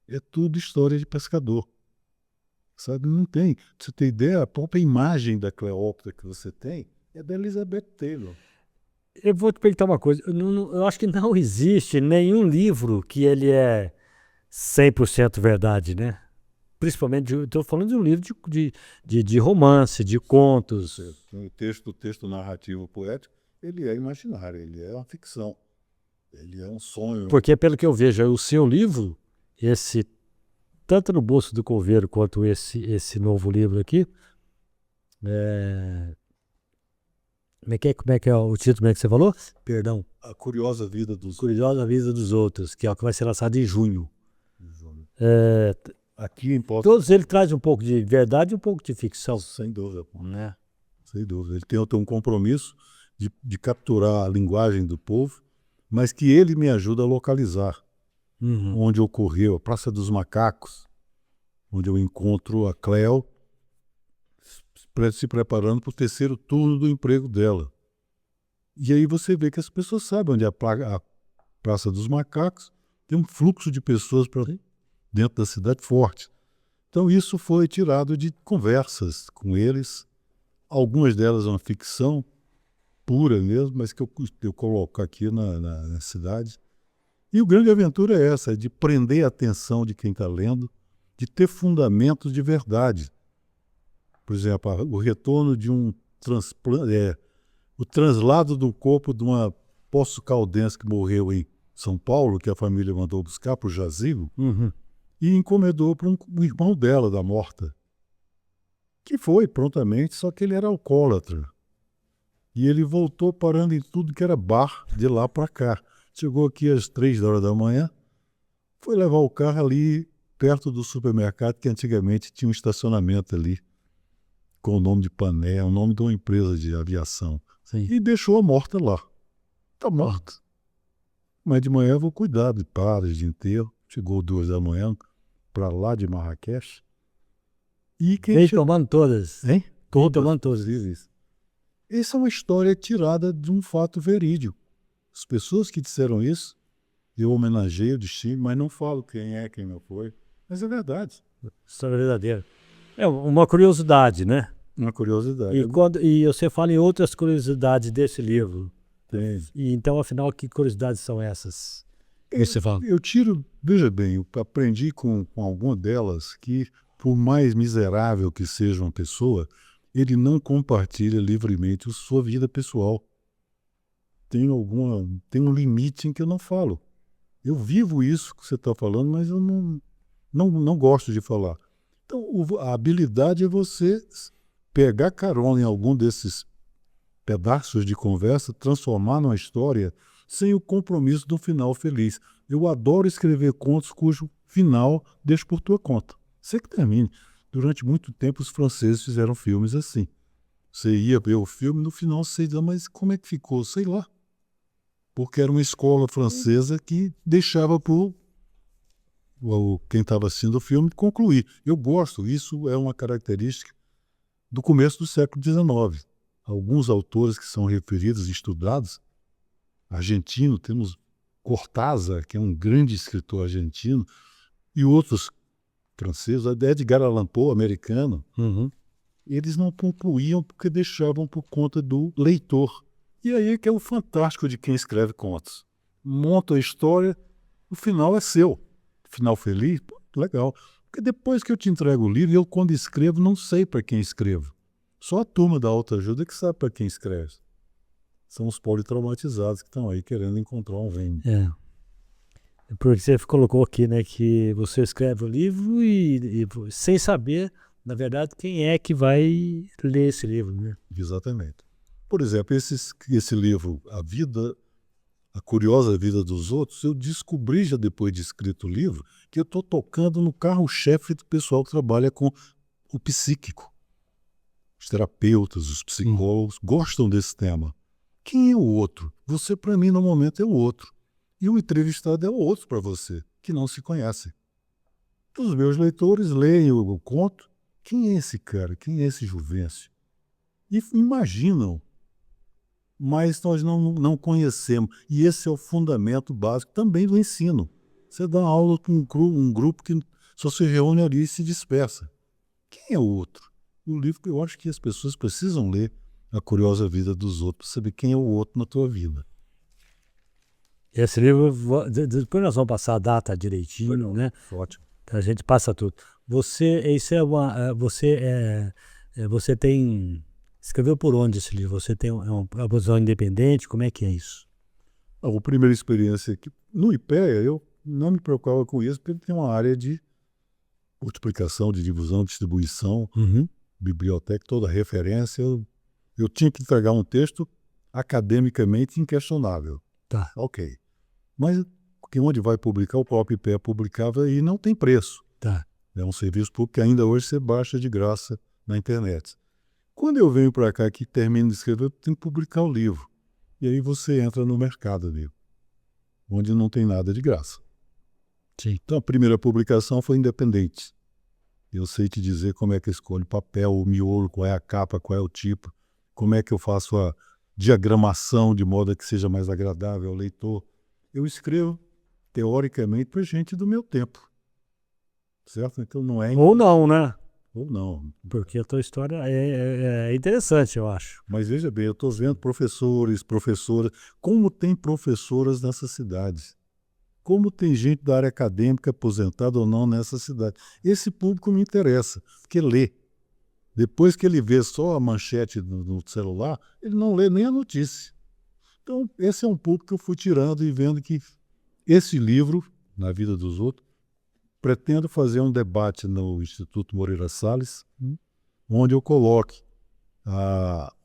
É tudo história de pescador. Sabe? Não tem. Pra você ter ideia, a própria imagem da Cleópatra que você tem é da Elizabeth Taylor. Eu vou te perguntar uma coisa. Eu acho que não existe nenhum livro que ele é 100% verdade, né? Principalmente, estou falando de um livro de romance, de contos. O texto narrativo poético, ele é imaginário, ele é uma ficção. Ele é um sonho. Porque, pelo que eu vejo, o seu livro, tanto no Bolso do Coveiro quanto esse novo livro aqui. Como é que é o título que você falou? Perdão. A Curiosa Vida dos Curiosa Vida dos Outros, que é o que vai ser lançado em junho. Aqui em Poços. Todos eles trazem um pouco de verdade e um pouco de ficção. Sem dúvida, pô. Né? Sem dúvida. Ele tem um compromisso de capturar a linguagem do povo, mas que ele me ajuda a localizar. Onde ocorreu a Praça dos Macacos, onde eu encontro a Cleo se preparando para o terceiro turno do emprego dela. E aí você vê que as pessoas sabem onde é a Praça dos Macacos, tem um fluxo de pessoas dentro da cidade forte. Então isso foi tirado de conversas com eles, algumas delas uma ficção pura mesmo, mas que eu coloco aqui na cidade. E o grande aventura é essa, é de prender a atenção de quem está lendo, de ter fundamentos de verdade. Por exemplo, o retorno de um transplante, o translado do corpo de uma poço-caldense que morreu em São Paulo, que a família mandou buscar para o jazigo, e encomendou para um irmão dela, da morta, que foi prontamente, só que ele era alcoólatra. E ele voltou parando em tudo que era bar de lá para cá. Chegou aqui às 3 horas da manhã, foi levar o carro ali perto do supermercado, que antigamente tinha um estacionamento ali, com o nome de Pané, o nome de uma empresa de aviação. Sim. E deixou a morta lá. Está morta. Mas de manhã eu vou cuidar de padres, de enterro. Chegou 2 da manhã, para lá de Marrakech. E quem Vem tomando todas. Hein? Vem tomando todas. Essa é uma história tirada de um fato verídico. As pessoas que disseram isso, eu homenageio o destino, mas não falo quem não foi. Mas é verdade. História verdadeira. É uma curiosidade, né? Uma curiosidade. E você fala em outras curiosidades desse livro. Tem. E então, afinal, que curiosidades são essas? Você fala. Eu tiro, veja bem, eu aprendi com alguma delas que, por mais miserável que seja uma pessoa, ele não compartilha livremente sua vida pessoal. Tem um limite em que eu não falo. Eu vivo isso que você está falando, mas eu não gosto de falar. Então, a habilidade é você pegar carona em algum desses pedaços de conversa, transformar numa história sem o compromisso do final feliz. Eu adoro escrever contos cujo final deixo por tua conta. Você que termine. Durante muito tempo os franceses fizeram filmes assim. Você ia ver o filme, no final você dizia, mas como é que ficou? Sei lá. Porque era uma escola francesa que deixava por quem estava assistindo o filme concluir. Eu gosto, isso é uma característica do começo do século XIX. Alguns autores que são referidos e estudados, argentino, temos Cortázar, que é um grande escritor argentino, e outros franceses, Edgar Allan Poe, americano, eles não concluíam porque deixavam por conta do leitor. E aí que é o fantástico de quem escreve contos. Monta a história, o final é seu. Final feliz? Pô, legal. Porque depois que eu te entrego o livro, eu quando escrevo não sei para quem escrevo. Só a turma da autoajuda que sabe para quem escreve. São os politraumatizados que estão aí querendo encontrar um reino. Porque você colocou aqui, né, que você escreve o livro e sem saber, na verdade, quem é que vai ler esse livro, né? Exatamente. Por exemplo, esse livro, A Curiosa Vida dos Outros, eu descobri já depois de escrito o livro que eu estou tocando no carro-chefe do pessoal que trabalha com o psíquico. Os terapeutas, os psicólogos gostam desse tema. Quem é o outro? Você, para mim, no momento, é o outro. E o entrevistado é o outro para você, que não se conhece. Os meus leitores leem o conto. Quem é esse cara? Quem é esse Juvencio? E imaginam. Mas nós não conhecemos. E esse é o fundamento básico também do ensino. Você dá aula com um grupo que só se reúne ali e se dispersa. Quem é o outro? O livro que eu acho que as pessoas precisam ler, A Curiosa Vida dos Outros, para saber quem é o outro na tua vida. Esse livro, depois nós vamos passar a data direitinho, né? Ótimo. A gente passa tudo. Você escreveu por onde esse livro? Você tem uma posição independente? Como é que é isso? A primeira experiência aqui, no IPEA, eu não me preocupava com isso, porque ele tem uma área de multiplicação, de divisão, distribuição, biblioteca, toda referência. Eu tinha que entregar um texto academicamente inquestionável. Tá. Ok. Mas onde vai publicar, o próprio IPE publicava e não tem preço. Tá. É um serviço público que ainda hoje você baixa de graça na internet. Quando eu venho para cá que termino de escrever, eu tenho que publicar o livro. E aí você entra no mercado, amigo, onde não tem nada de graça. Sim. Então a primeira publicação foi independente. Eu sei te dizer como é que eu escolho papel, o miolo, qual é a capa, qual é o tipo, como é que eu faço a diagramação de modo que seja mais agradável ao leitor. Eu escrevo, teoricamente, para gente do meu tempo. Certo? Então não é... Ou não, né? Ou não. Porque a tua história é interessante, eu acho. Mas veja bem, eu estou vendo professores, professoras, como tem professoras nessa cidade. Como tem gente da área acadêmica, aposentada ou não, nessa cidade. Esse público me interessa, porque lê. Depois que ele vê só a manchete no celular, ele não lê nem a notícia. Então, esse é um público que eu fui tirando e vendo que esse livro, Na Vida dos Outros, pretendo fazer um debate no Instituto Moreira Salles, onde eu coloque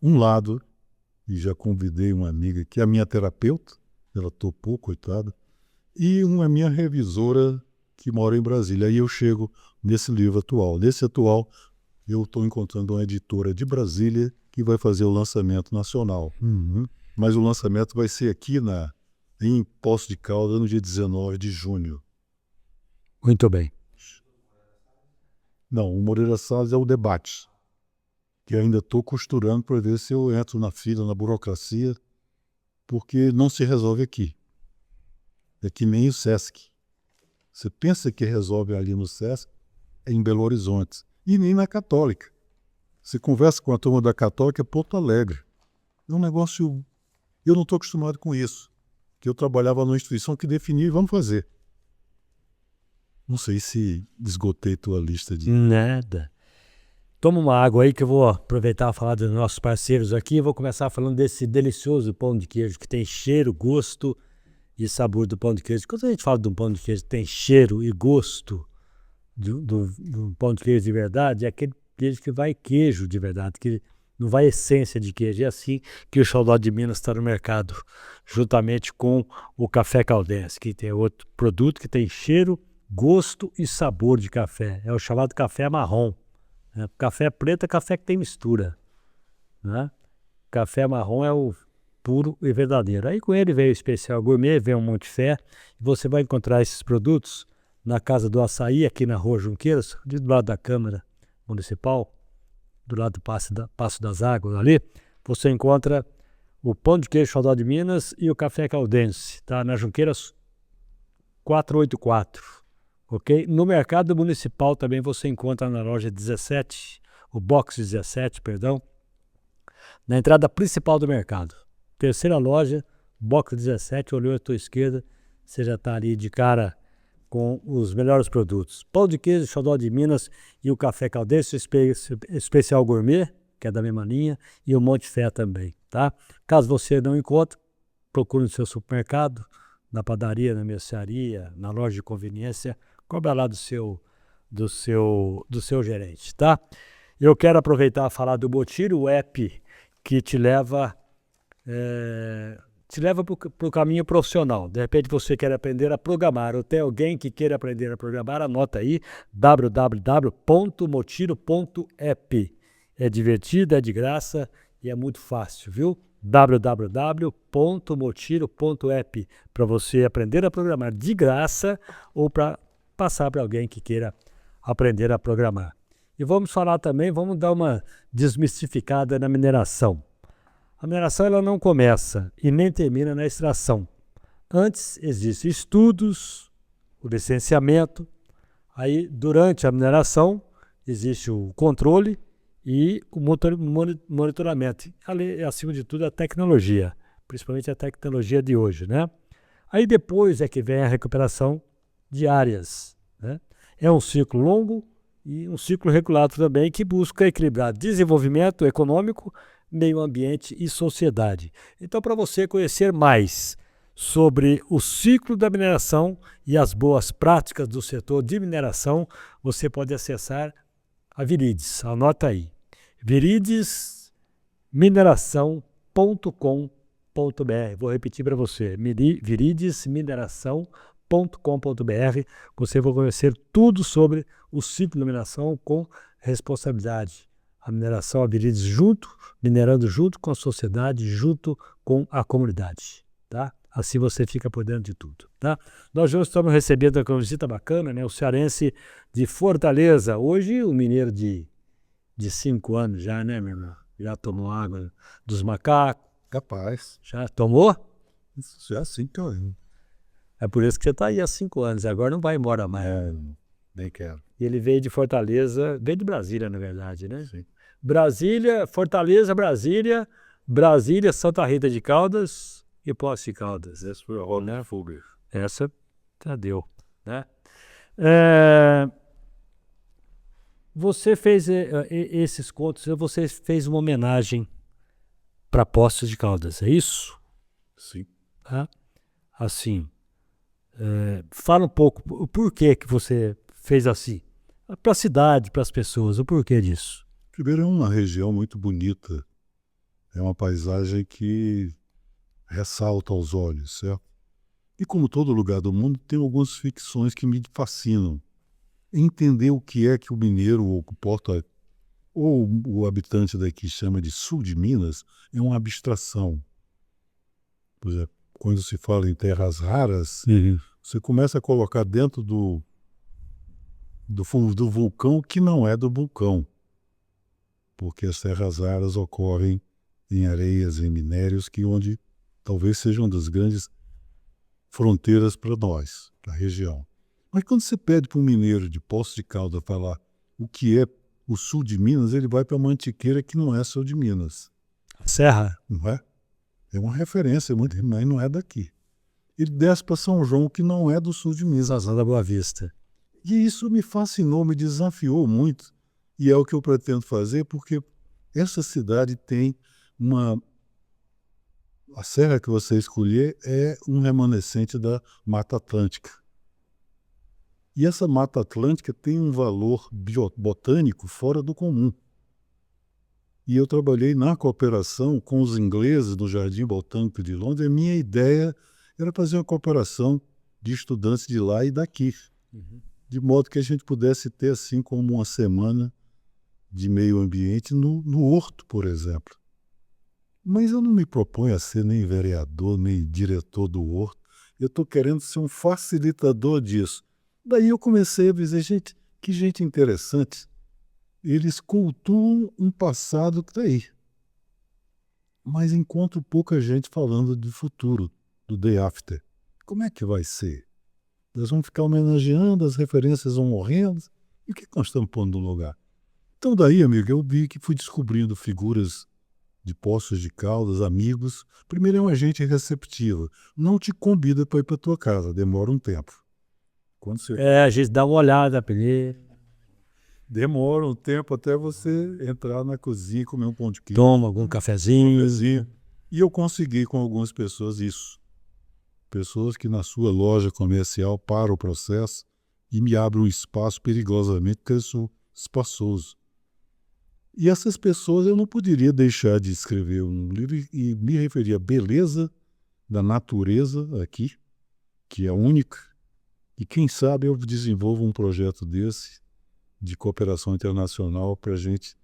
um lado, e já convidei uma amiga que é a minha terapeuta, ela topou, coitada, e uma minha revisora que mora em Brasília. Aí eu chego nesse livro atual. Nesse atual, eu estou encontrando uma editora de Brasília que vai fazer o lançamento nacional. Mas o lançamento vai ser aqui em Poços de Caldas, no dia 19 de junho. Muito bem. Não, o Moreira Salles é o debate, que ainda estou costurando para ver se eu entro na fila, na burocracia, porque não se resolve aqui. É que nem o Sesc. Você pensa que resolve ali no Sesc, é em Belo Horizonte. E nem na Católica. Você conversa com a turma da Católica, é Porto Alegre. É um negócio... Eu não estou acostumado com isso. Que eu trabalhava numa instituição que definia e vamos fazer. Não sei se esgotei tua lista de... Nada. Toma uma água aí que eu vou aproveitar a falar dos nossos parceiros aqui e vou começar falando desse delicioso pão de queijo que tem cheiro, gosto e sabor do pão de queijo. Quando a gente fala de um pão de queijo que tem cheiro e gosto do pão de queijo de verdade, é aquele queijo que vai queijo de verdade, que não vai essência de queijo. É assim que o Xodó de Minas está no mercado, juntamente com o Café Caldense, que tem outro produto que tem cheiro, gosto e sabor de café. É o chamado café marrom. Café preto é café que tem mistura. Né? Café marrom é o puro e verdadeiro. Aí com ele veio o especial gourmet, veio um Monte Fé. Você vai encontrar esses produtos na Casa do Açaí, aqui na Rua Junqueiras, do lado da Câmara Municipal, do lado do Passo das Águas ali. Você encontra o pão de queijo Xodó de Minas e o café caldense, tá? Na Junqueiras 484. Ok? No mercado municipal também você encontra na loja 17, o box 17, perdão, na entrada principal do mercado. Terceira loja, box 17, olhou à tua esquerda, você já está ali de cara com os melhores produtos. Pão de queijo, Xodó de Minas e o café caldense, especial gourmet, que é da mesma linha, e o Monte Fé também, tá? Caso você não encontre, procure no seu supermercado, na padaria, na mercearia, na loja de conveniência, cobra lá do seu gerente, tá? Eu quero aproveitar a falar do Botiro, o app que te leva para o caminho profissional. De repente você quer aprender a programar, ou tem alguém que queira aprender a programar, anota aí, www.motiro.app. É divertido, é de graça e é muito fácil, viu? www.motiro.app, para você aprender a programar de graça ou para passar para alguém que queira aprender a programar. E vamos falar também, vamos dar uma desmistificada na mineração. A mineração ela não começa e nem termina na extração. Antes existem estudos, o licenciamento, aí durante a mineração existe o controle e o monitoramento. Ali, acima de tudo, a tecnologia, principalmente a tecnologia de hoje, né? Aí depois é que vem a recuperação de áreas, né? É um ciclo longo e um ciclo regulado também que busca equilibrar desenvolvimento econômico, meio ambiente e sociedade. Então, para você conhecer mais sobre o ciclo da mineração e as boas práticas do setor de mineração, você pode acessar a Viridies. Anota aí, viridesmineração.com.br. Vou repetir para você, viridesmineração.com.br. Você vai conhecer tudo sobre o ciclo da mineração com responsabilidade. A mineração, a Viridies minerando junto com a sociedade, junto com a comunidade, tá? Assim você fica por dentro de tudo, tá? Nós hoje estamos recebendo uma visita bacana, né? O cearense de Fortaleza. Hoje o mineiro de 5 anos já, né, meu irmão? Já tomou água dos macacos? Capaz. Já tomou? Isso já sim que eu... É por isso que você está aí há 5 anos. Agora não vai embora mais. Nem quero. E ele veio de Fortaleza, veio de Brasília, na verdade, né? Sim. Brasília, Fortaleza, Brasília, Santa Rita de Caldas e Poços de Caldas. Essa foi a roda de fuga. Essa já deu, né? Você fez esses contos, você fez uma homenagem para Poços de Caldas, é isso? Sim. Tá? Assim, fala um pouco o porquê que você fez assim. Para a cidade, para as pessoas, o porquê disso? Primeiro, é uma região muito bonita. É uma paisagem que ressalta aos olhos, certo? E como todo lugar do mundo, tem algumas ficções que me fascinam. Entender o que é que o mineiro ou o habitante daqui chama de sul de Minas é uma abstração. Por exemplo, quando se fala em terras raras, você começa a colocar dentro do vulcão que não é do vulcão. Porque as terras raras ocorrem em areias, em minérios, onde talvez sejam uma das grandes fronteiras para nós, para a região. Mas quando você pede para um mineiro de Poços de Caldas falar o que é o sul de Minas, ele vai para Mantiqueira, que não é sul de Minas. Serra? Não é? É uma referência, mas não é daqui. Ele desce para São João, que não é do sul de Minas. Sazão da Boa Vista. E isso me fascinou, me desafiou muito. E é o que eu pretendo fazer, porque essa cidade tem a serra que você escolher é um remanescente da Mata Atlântica. E essa Mata Atlântica tem um valor botânico fora do comum. E eu trabalhei na cooperação com os ingleses no Jardim Botânico de Londres. A minha ideia era fazer uma cooperação de estudantes de lá e daqui. De modo que a gente pudesse ter, assim como uma semana de meio ambiente no Horto, por exemplo. Mas eu não me proponho a ser nem vereador, nem diretor do Horto. Eu estou querendo ser um facilitador disso. Daí eu comecei a dizer, gente, que gente interessante. Eles cultuam um passado que está aí. Mas encontro pouca gente falando de futuro, do day after. Como é que vai ser? Nós vamos ficar homenageando, as referências vão morrendo. E o que nós estamos pondo no lugar? Então daí, amigo, eu vi que fui descobrindo figuras de Poços de Caldas, amigos. Primeiro é uma gente receptiva. Não te convida para ir para tua casa, demora um tempo. Quando você... a gente dá uma olhada primeiro. Demora um tempo até você entrar na cozinha e comer um pão de queijo. Toma algum cafezinho. E eu consegui com algumas pessoas isso. Pessoas que na sua loja comercial param o processo e me abrem um espaço perigosamente, porque eu sou espaçoso. E essas pessoas eu não poderia deixar de escrever um livro e me referir à beleza da natureza aqui, que é única. E quem sabe eu desenvolvo um projeto desse de cooperação internacional para a gente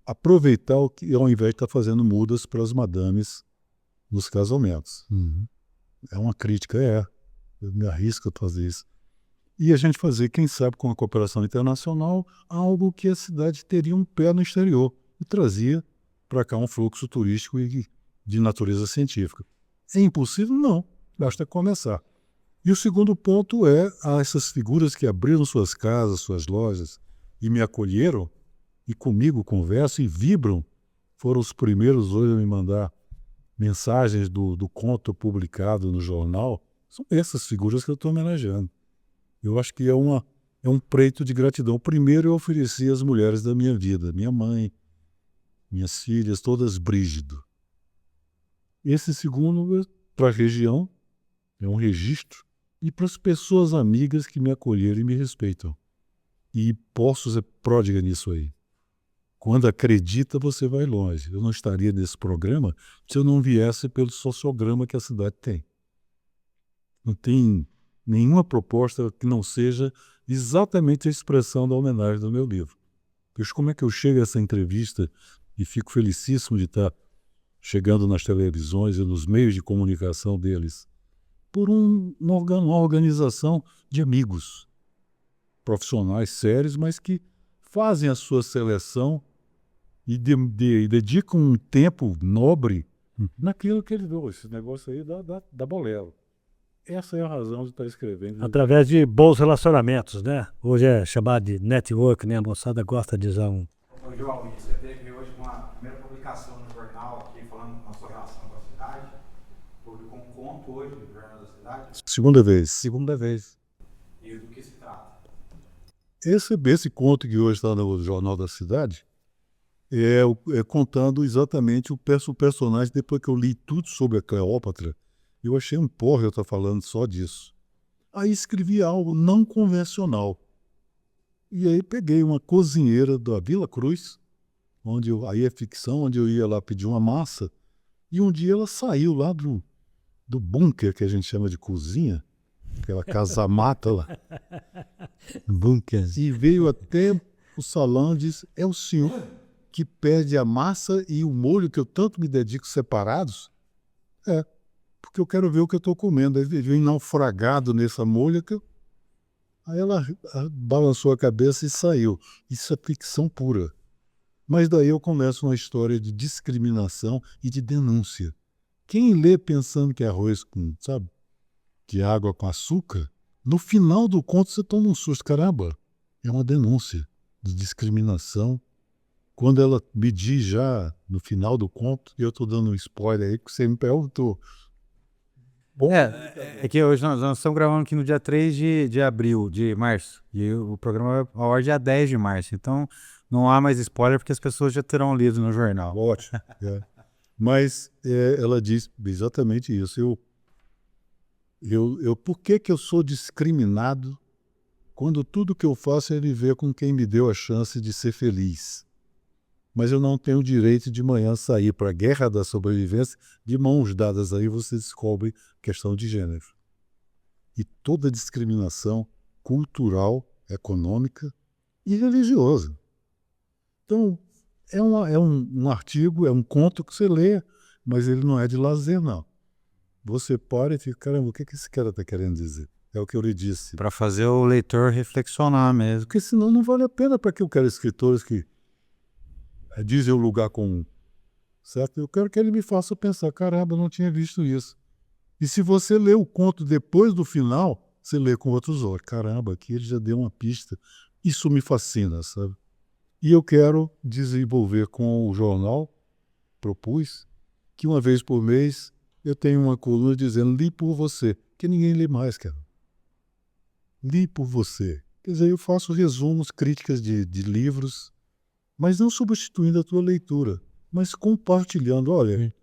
aproveitar o que, ao invés de estar fazendo mudas para as madames nos casamentos. É uma crítica, eu me arrisco a fazer isso. E a gente fazer, quem sabe, com a cooperação internacional, algo que a cidade teria um pé no exterior e trazia para cá um fluxo turístico de natureza científica. É impossível? Não, basta começar. E o segundo ponto é essas figuras que abriram suas casas, suas lojas e me acolheram e comigo conversam e vibram. Foram os primeiros hoje a me mandar mensagens do conto publicado no jornal. São essas figuras que eu estou homenageando. Eu acho que é um preito de gratidão. Primeiro eu ofereci às mulheres da minha vida, minha mãe, minhas filhas, todas Brígido. Esse segundo para a região, é um registro, e para as pessoas amigas que me acolheram e me respeitam. E posso ser pródiga nisso aí. Quando acredita, você vai longe. Eu não estaria nesse programa se eu não viesse pelo sociograma que a cidade tem. Não tem nenhuma proposta que não seja exatamente a expressão da homenagem do meu livro. Veja como é que eu chego a essa entrevista e fico felicíssimo de estar chegando nas televisões e nos meios de comunicação deles, por uma organização de amigos, profissionais sérios, mas que fazem a sua seleção e dedicam um tempo nobre naquilo que eles dão. Esse negócio aí da Bolero. Essa é a razão de estar escrevendo. Através de bons relacionamentos, né? Hoje é chamado de network, né? A moçada gosta de usar um... Ô, João, você teve hoje uma primeira publicação no jornal aqui, falando da sua relação com a cidade. Publicou um conto hoje no Jornal da Cidade. Segunda vez. Segunda vez. E do que se trata? Esse conto que hoje está no Jornal da Cidade é contando exatamente o personagem. Depois que eu li tudo sobre a Cleópatra, eu achei um porra eu estar falando só disso. Aí escrevi algo não convencional. E aí peguei uma cozinheira da Vila Cruz, aí é ficção, onde eu ia lá pedir uma massa, e um dia ela saiu lá do bunker, que a gente chama de cozinha, aquela casa-mata lá. Bunker. E veio até o salão e disse, é o senhor que perde a massa e o molho que eu tanto me dedico separados? É, porque eu quero ver o que eu estou comendo. Aí veio naufragado nessa molha que eu... Aí ela balançou a cabeça e saiu. Isso é ficção pura. Mas daí eu começo uma história de discriminação e de denúncia. Quem lê pensando que é arroz com, sabe, que é água com açúcar, no final do conto você toma um susto. Caramba, é uma denúncia de discriminação. Quando ela me diz já no final do conto, e eu estou dando um spoiler aí que você me perguntou. Bom, é que hoje nós estamos gravando aqui no dia 3 de março. E o programa vai ao ar dia 10 de março. Então não há mais spoiler porque as pessoas já terão lido no jornal. Ótimo. É. Mas ela diz exatamente isso. Por que eu sou discriminado quando tudo que eu faço é viver com quem me deu a chance de ser feliz? Mas eu não tenho o direito de manhã sair para a guerra da sobrevivência de mãos dadas. Aí você descobre questão de gênero. E toda discriminação cultural, econômica e religiosa. Então, é um artigo, é um conto que você lê, mas ele não é de lazer, não. Você para e fica, caramba, o que esse cara está querendo dizer? É o que eu lhe disse. Para fazer o leitor reflexionar mesmo. Porque senão não vale a pena. Para que eu quero escritores que dizem o lugar comum, certo? Eu quero que ele me faça pensar, caramba, eu não tinha visto isso. E se você lê o conto depois do final, você lê com outros olhos. Caramba, aqui ele já deu uma pista. Isso me fascina, sabe? E eu quero desenvolver com o jornal, propus, que uma vez por mês eu tenho uma coluna dizendo, li por você, que ninguém lê mais, cara. Li por você. Quer dizer, eu faço resumos, críticas de livros, mas não substituindo a tua leitura, mas compartilhando, olha,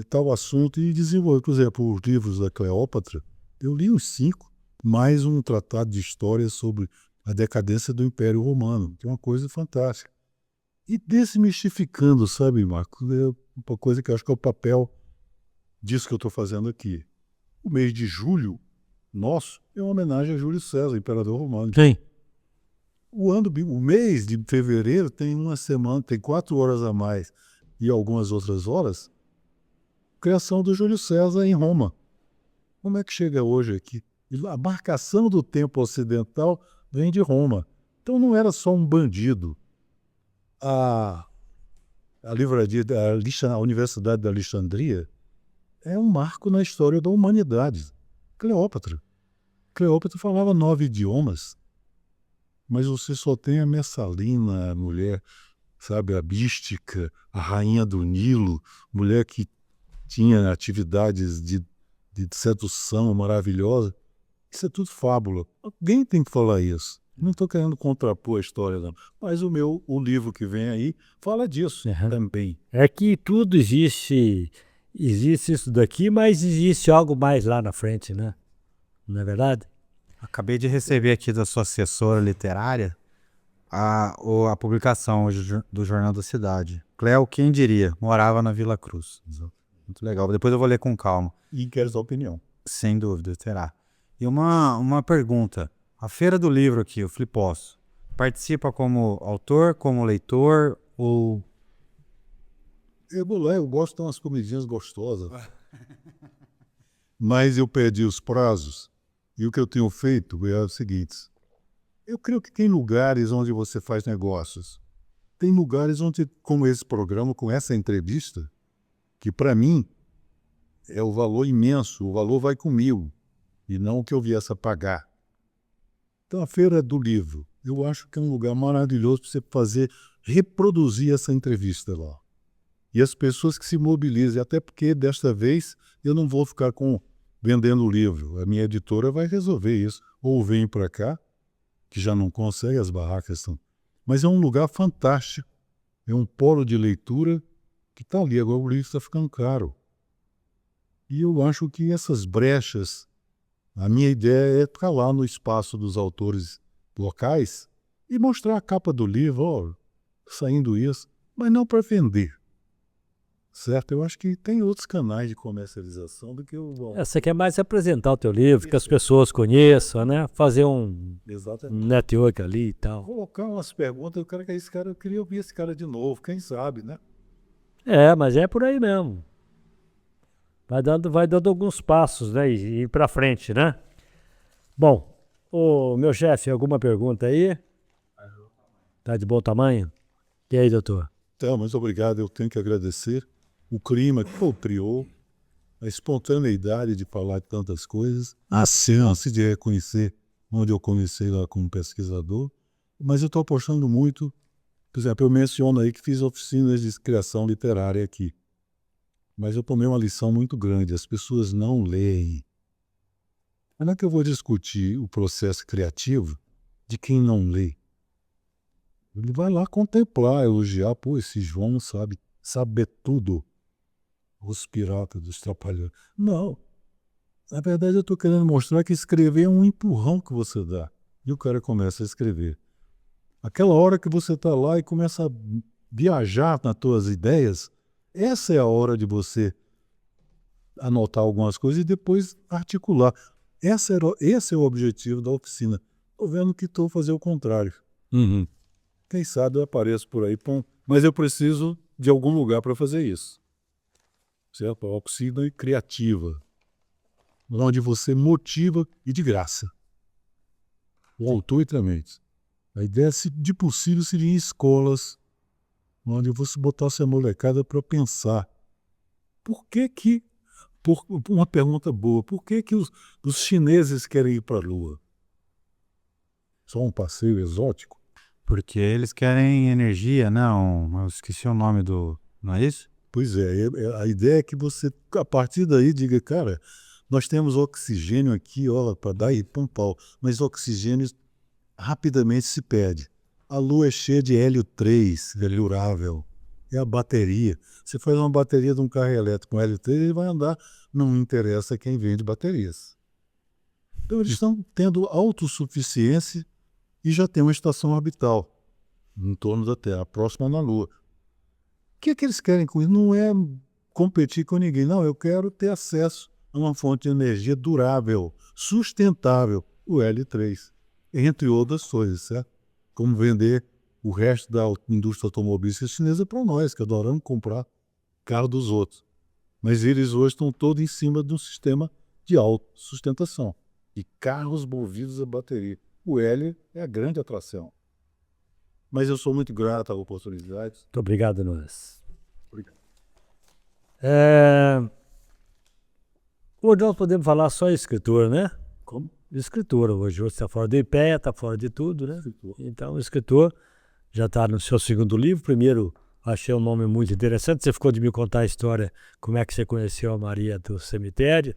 tal assunto e desenvolver. Por exemplo, os livros da Cleópatra, eu li uns 5, mais um tratado de história sobre a decadência do Império Romano, que é uma coisa fantástica. E desmistificando, sabe, Marco, é uma coisa que eu acho que é o papel disso que eu estou fazendo aqui. O mês de julho, nosso, é uma homenagem a Júlio César, imperador romano. Sim. O mês de fevereiro tem uma semana, tem 4 horas a mais e algumas outras horas, criação do Júlio César em Roma. Como é que chega hoje aqui? A marcação do tempo ocidental vem de Roma. Então não era só um bandido. A livraria, a Universidade de Alexandria é um marco na história da humanidade. Cleópatra. Cleópatra falava 9 idiomas. Mas você só tem a Messalina, a mulher, sabe, a mística, a rainha do Nilo, mulher que tinha atividades de sedução maravilhosa. Isso é tudo fábula. Alguém tem que falar isso. Não estou querendo contrapor a história, não. Mas o livro que vem aí fala disso também. É que tudo existe existe isso daqui, mas existe algo mais lá na frente, né? Não é verdade? Acabei de receber aqui da sua assessora literária a publicação hoje do Jornal da Cidade. Cléo, quem diria? Morava na Vila Cruz. Muito legal. Depois eu vou ler com calma. E quero sua opinião. Sem dúvida, terá. E uma pergunta. A Feira do Livro aqui, o Fliposso, participa como autor, como leitor ou... Eu vou lá, eu gosto de umas comidinhas gostosas. Mas eu perdi os prazos. E o que eu tenho feito é o seguinte. Eu creio que tem lugares onde você faz negócios. Tem lugares onde, como esse programa, com essa entrevista, que para mim é o valor imenso, o valor vai comigo, e não o que eu viesse a pagar. Então a Feira do Livro, eu acho que é um lugar maravilhoso para você fazer, reproduzir essa entrevista lá. E as pessoas que se mobilizem, até porque desta vez eu não vou ficar vendendo livro, a minha editora vai resolver isso. Ou vem para cá, que já não consegue, as barracas estão. Mas é um lugar fantástico, é um polo de leitura que está ali, agora o livro está ficando caro. E eu acho que essas brechas, a minha ideia é ficar lá no espaço dos autores locais e mostrar a capa do livro, ó, saindo isso, mas não para vender. Certo? Eu acho que tem outros canais de comercialização do que o... Você quer mais apresentar o teu livro, que as pessoas conheçam, né? Fazer um network ali e tal. Colocar umas perguntas, eu quero que esse cara, eu queria ouvir esse cara de novo, quem sabe, né? Mas é por aí mesmo. Vai dando alguns passos, né? E ir pra frente, né? Bom, o meu chefe, alguma pergunta aí? Tá de bom tamanho? E aí, doutor? Então, muito obrigado, eu tenho que agradecer o clima que criou, a espontaneidade de falar de tantas coisas, a chance de reconhecer onde eu comecei lá como pesquisador, mas eu estou apostando muito, por exemplo, eu menciono aí que fiz oficinas de criação literária aqui, mas eu tomei uma lição muito grande, as pessoas não leem. Não é que eu vou discutir o processo criativo de quem não lê. Ele vai lá contemplar, elogiar, pô, esse João sabe saber tudo. Os piratas dos trapalhões. Não. Na verdade, eu estou querendo mostrar que escrever é um empurrão que você dá. E o cara começa a escrever. Aquela hora que você está lá e começa a viajar nas tuas ideias, essa é a hora de você anotar algumas coisas e depois articular. Esse é o objetivo da oficina. Estou vendo que estou fazendo o contrário. Quem sabe eu apareço por aí, mas eu preciso de algum lugar para fazer isso. Certo? A oficina criativa, onde você motiva e de graça. O autor e também. A ideia, de possível, seria em escolas, onde você botasse a molecada para pensar. Uma pergunta boa, por que os chineses querem ir para a Lua? Só um passeio exótico? Porque eles querem energia, não? Eu esqueci o nome do... Não é isso? Pois é, a ideia é que você, a partir daí, diga, cara, nós temos oxigênio aqui, ó, para dar e pão pau, mas o oxigênio rapidamente se perde. A Lua é cheia de hélio 3, velhurável, é a bateria. Você faz uma bateria de um carro elétrico com hélio 3, ele vai andar, não interessa quem vende baterias. Então eles estão tendo autossuficiência e já tem uma estação orbital em torno da Terra, próxima na Lua. O que é que eles querem com isso? Não é competir com ninguém. Não, eu quero ter acesso a uma fonte de energia durável, sustentável, o L3, entre outras coisas, certo? Como vender o resto da indústria automobilística chinesa para nós, que adoramos comprar carro dos outros. Mas eles hoje estão todos em cima de um sistema de autossustentação, de carros movidos a bateria. O hélio é a grande atração. Mas eu sou muito grato à oportunidade. Muito obrigado, Nunes. Obrigado. Hoje nós podemos falar só escritor, né? Como? Escritor hoje. Hoje está fora do IPEA, está fora de tudo, né? Escritor. Então, o escritor já está no seu segundo livro. Primeiro, achei um nome muito interessante. Você ficou de me contar a história, como é que você conheceu a Maria do cemitério.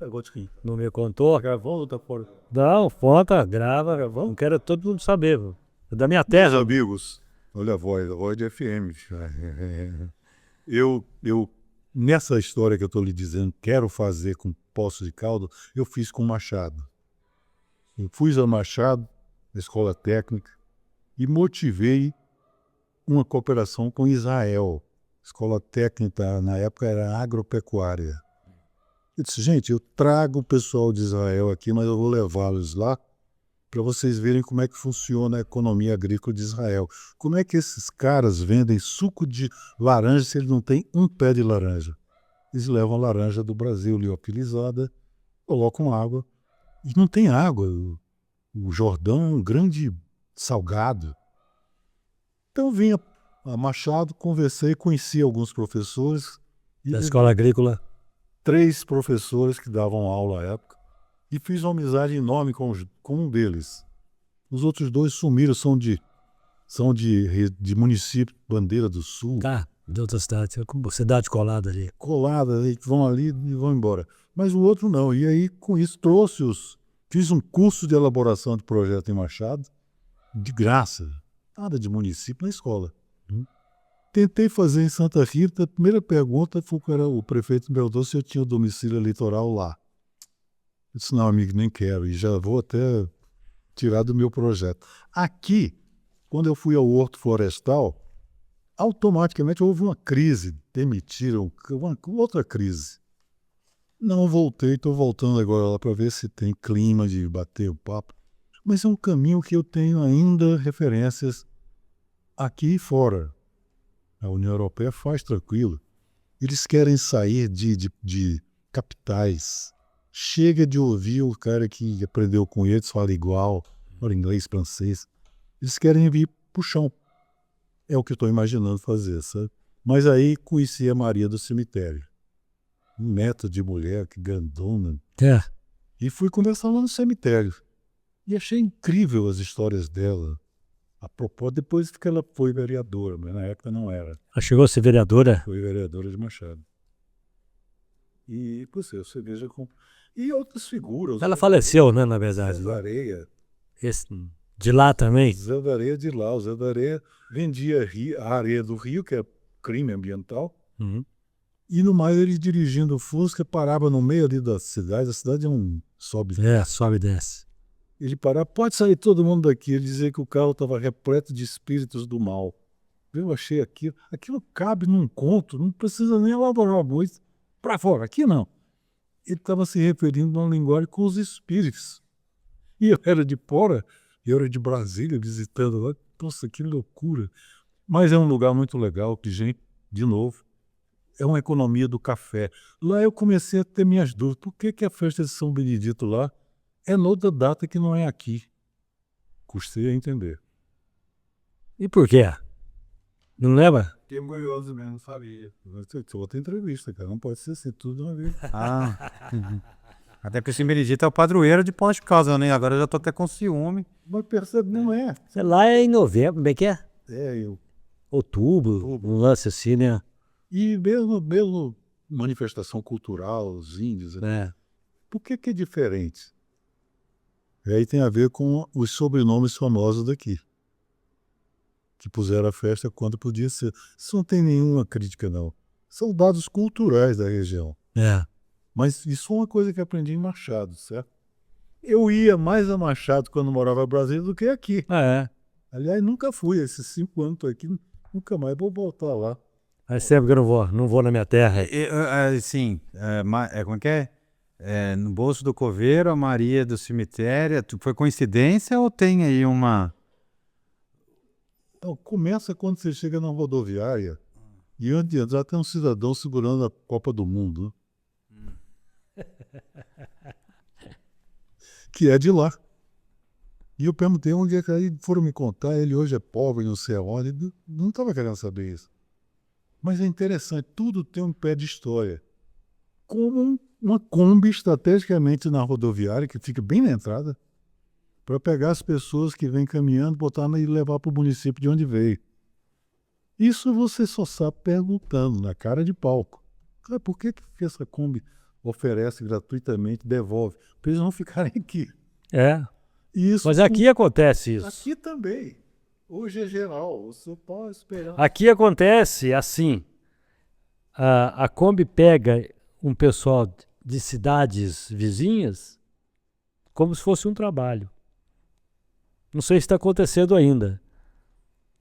Não me contou. Gravando ou tá fora? Não, conta, grava. Não quero todo mundo saber. É da minha terra. Meus amigos, olha a voz de FM. Eu nessa história que eu estou lhe dizendo, quero fazer com Poços de Caldas, eu fiz com Machado. Eu fui a Machado, na escola técnica, e motivei uma cooperação com Israel. A escola técnica, na época, era agropecuária. Eu disse, gente, eu trago o pessoal de Israel aqui, mas eu vou levá-los lá para vocês verem como é que funciona a economia agrícola de Israel. Como é que esses caras vendem suco de laranja se eles não têm um pé de laranja? Eles levam a laranja do Brasil liofilizada, colocam água, e não tem água. O Jordão é um grande salgado. Então eu vim a Machado, conversei, conheci alguns professores. Da escola agrícola. 3 professores que davam aula à época, e fiz uma amizade enorme com um deles. Os outros 2 sumiram, são de município Bandeira do Sul. Tá, de outra cidade. Cidade colada ali. Coladas, vão ali e vão embora. Mas o outro não. E aí, com isso, fiz um curso de elaboração de projeto em Machado, de graça. Nada de município na escola. Tentei fazer em Santa Rita. A primeira pergunta foi que o prefeito me perguntou se eu tinha domicílio eleitoral lá. Eu disse, não, amigo, nem quero. E já vou até tirar do meu projeto. Aqui, quando eu fui ao Horto Florestal, automaticamente houve uma crise. Demitiram, outra crise. Não voltei, estou voltando agora lá para ver se tem clima de bater o papo. Mas é um caminho que eu tenho ainda referências aqui e fora. A União Europeia faz tranquilo. Eles querem sair de capitais. Chega de ouvir o cara que aprendeu com eles, fala igual, fala inglês, francês. Eles querem vir para o chão. É o que eu estou imaginando fazer, sabe? Mas aí conheci a Maria do Cemitério. 1 metro de mulher, que grandona. É. E fui conversar lá no cemitério. E achei incrível as histórias dela. A propósito, depois que ela foi vereadora, mas na época não era. Ela chegou a ser vereadora? Foi vereadora de Machado. E você veja como... E outras figuras. Ela faleceu, né, na verdade. Zé da Areia. De lá também? Zé da Areia de lá. O Zé da Areia vendia a areia do rio, que é crime ambiental. Uhum. E no mais ele dirigindo o Fusca, parava no meio ali da cidade. A cidade é um sobe e desce. Ele parava, pode sair todo mundo daqui. Ele dizia que o carro estava repleto de espíritos do mal. Eu achei aquilo. Aquilo cabe num conto, não precisa nem elaborar muito. Para fora, aqui não. Ele estava se referindo a uma linguagem com os espíritos. E eu era de Fora, eu era de Brasília, visitando lá. Nossa, que loucura. Mas é um lugar muito legal, que, gente, de novo, é uma economia do café. Lá eu comecei a ter minhas dúvidas. Por que a festa de São Benedito lá é noutra data que não é aqui? Custei a entender. E por quê? Não lembra? Que curioso mesmo, sabia. Outra entrevista, cara. Não pode ser assim, tudo de uma vez. Até porque esse Benedito é o padroeiro de Poços de Caldas, né? Agora eu já tô até com ciúme. Mas percebe, não é. Sei lá, é em novembro, como é que é? É, Outubro, um lance assim, né? E mesmo manifestação cultural, os índios, né? É. Por que é diferente? E aí tem a ver com os sobrenomes famosos daqui. Que puseram a festa quando podia ser. Isso não tem nenhuma crítica, não. São dados culturais da região. É. Mas isso é uma coisa que aprendi em Machado, certo? Eu ia mais a Machado quando morava em Brasília do que aqui. É. Aliás, nunca fui. Esses 5 anos estou aqui, nunca mais vou voltar lá. Faz tempo que eu não vou na minha terra. Sim, como é que é? No Bolso do Coveiro, a Maria do Cemitério. Foi coincidência ou tem aí uma... Então, começa quando você chega na rodoviária e antes de entrar tem um cidadão segurando a Copa do Mundo. Que é de lá. E eu perguntei onde é que aí foram me contar, ele hoje é pobre, não sei aonde. Não estava querendo saber isso. Mas é interessante, tudo tem um pé de história. Como uma Kombi estrategicamente na rodoviária, que fica bem na entrada, para pegar as pessoas que vêm caminhando, botar e levar para o município de onde veio. Isso você só sabe perguntando, na cara de palco. Cara, por que essa Kombi oferece gratuitamente, devolve? Para eles não ficarem aqui. É. Isso, mas aqui acontece isso. Aqui também. Hoje é geral, você pode esperar. Aqui acontece assim. a Kombi pega um pessoal de cidades vizinhas como se fosse um trabalho. Não sei se está acontecendo ainda.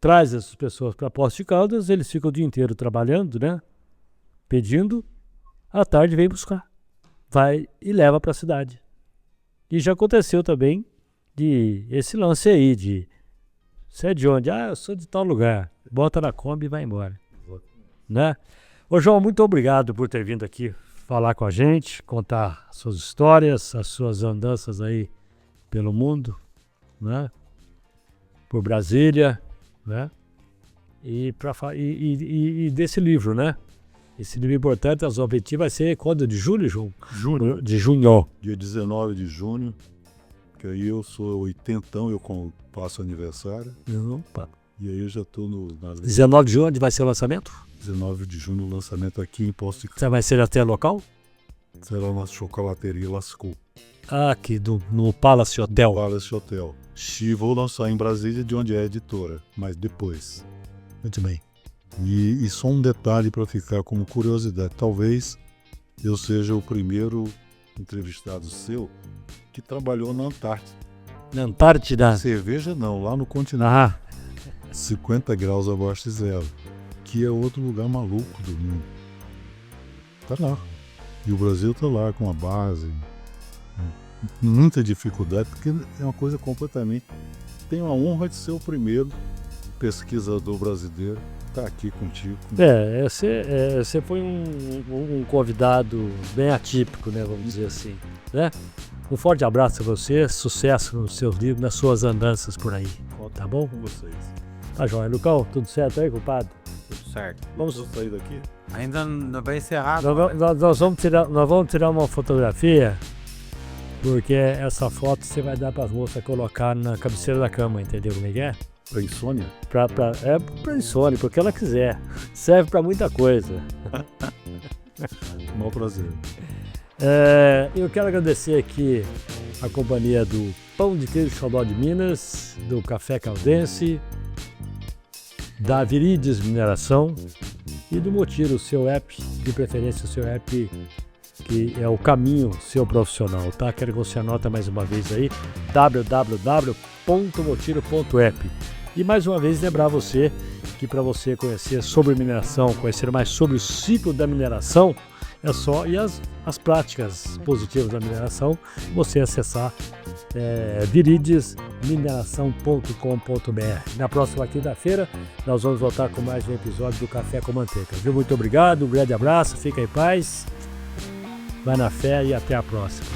Traz essas pessoas para Poços de Caldas, eles ficam o dia inteiro trabalhando, né? Pedindo, à tarde vem buscar. Vai e leva para a cidade. E já aconteceu também de esse lance aí de você é de onde? Ah, eu sou de tal lugar. Bota na Kombi e vai embora. Né? Ô João, muito obrigado por ter vindo aqui falar com a gente, contar suas histórias, as suas andanças aí pelo mundo, né? Por Brasília, né? E desse livro, né? Esse livro importante, As Objetivas, vai ser quando? De julho, João? Junho. De junho. Dia 19 de junho, que aí eu sou 80, eu passo aniversário. Opa. E aí eu já estou na 19 de junho, onde vai ser o lançamento? 19 de junho, o lançamento aqui em Poços de Caldas. Você vai ser até local? Será na chocolateria Lascaux, Aqui no Palace Hotel. Palace Hotel. E vou lançar em Brasília, de onde é a editora, mas depois. Muito bem. E só um detalhe para ficar como curiosidade. Talvez eu seja o primeiro entrevistado seu que trabalhou na Antártida. Na Antártida. Cerveja não, lá no continente. Ah, 50 graus abaixo de zero. Que é outro lugar maluco do mundo. Tá lá. E o Brasil tá lá com a base. Muita dificuldade, porque é uma coisa completamente... Tenho a honra de ser o primeiro pesquisador brasileiro que está aqui contigo. você foi um convidado bem atípico, né, vamos dizer assim, né? Um forte abraço a você, sucesso nos seus livros, nas suas andanças por aí, tá bom? Com vocês. Tá joia. Lucão, tudo certo aí, compadre? Tudo certo. Vamos sair daqui? Ainda não vai encerrar. Nós vamos tirar uma fotografia, porque essa foto você vai dar para as moças colocar na cabeceira da cama, entendeu como é que é? Para insônia? Pra insônia, porque ela quiser. Serve para muita coisa. Maior prazer. Eu quero agradecer aqui a companhia do Pão de Queijo Xodó de Minas, do Café Caldense, da Viridies Mineração e do Motiro, o seu app, de preferência o seu app que é o caminho seu profissional, tá? Quero que você anota mais uma vez aí, www.motiro.app. E mais uma vez lembrar você que para você conhecer sobre mineração, conhecer mais sobre o ciclo da mineração, é só, e as práticas positivas da mineração, você acessar viridesmineração.com.br. Na próxima quinta-feira, nós vamos voltar com mais um episódio do Café com Manteiga. Viu? Muito obrigado, um grande abraço, fica em paz, vai na fé e até a próxima.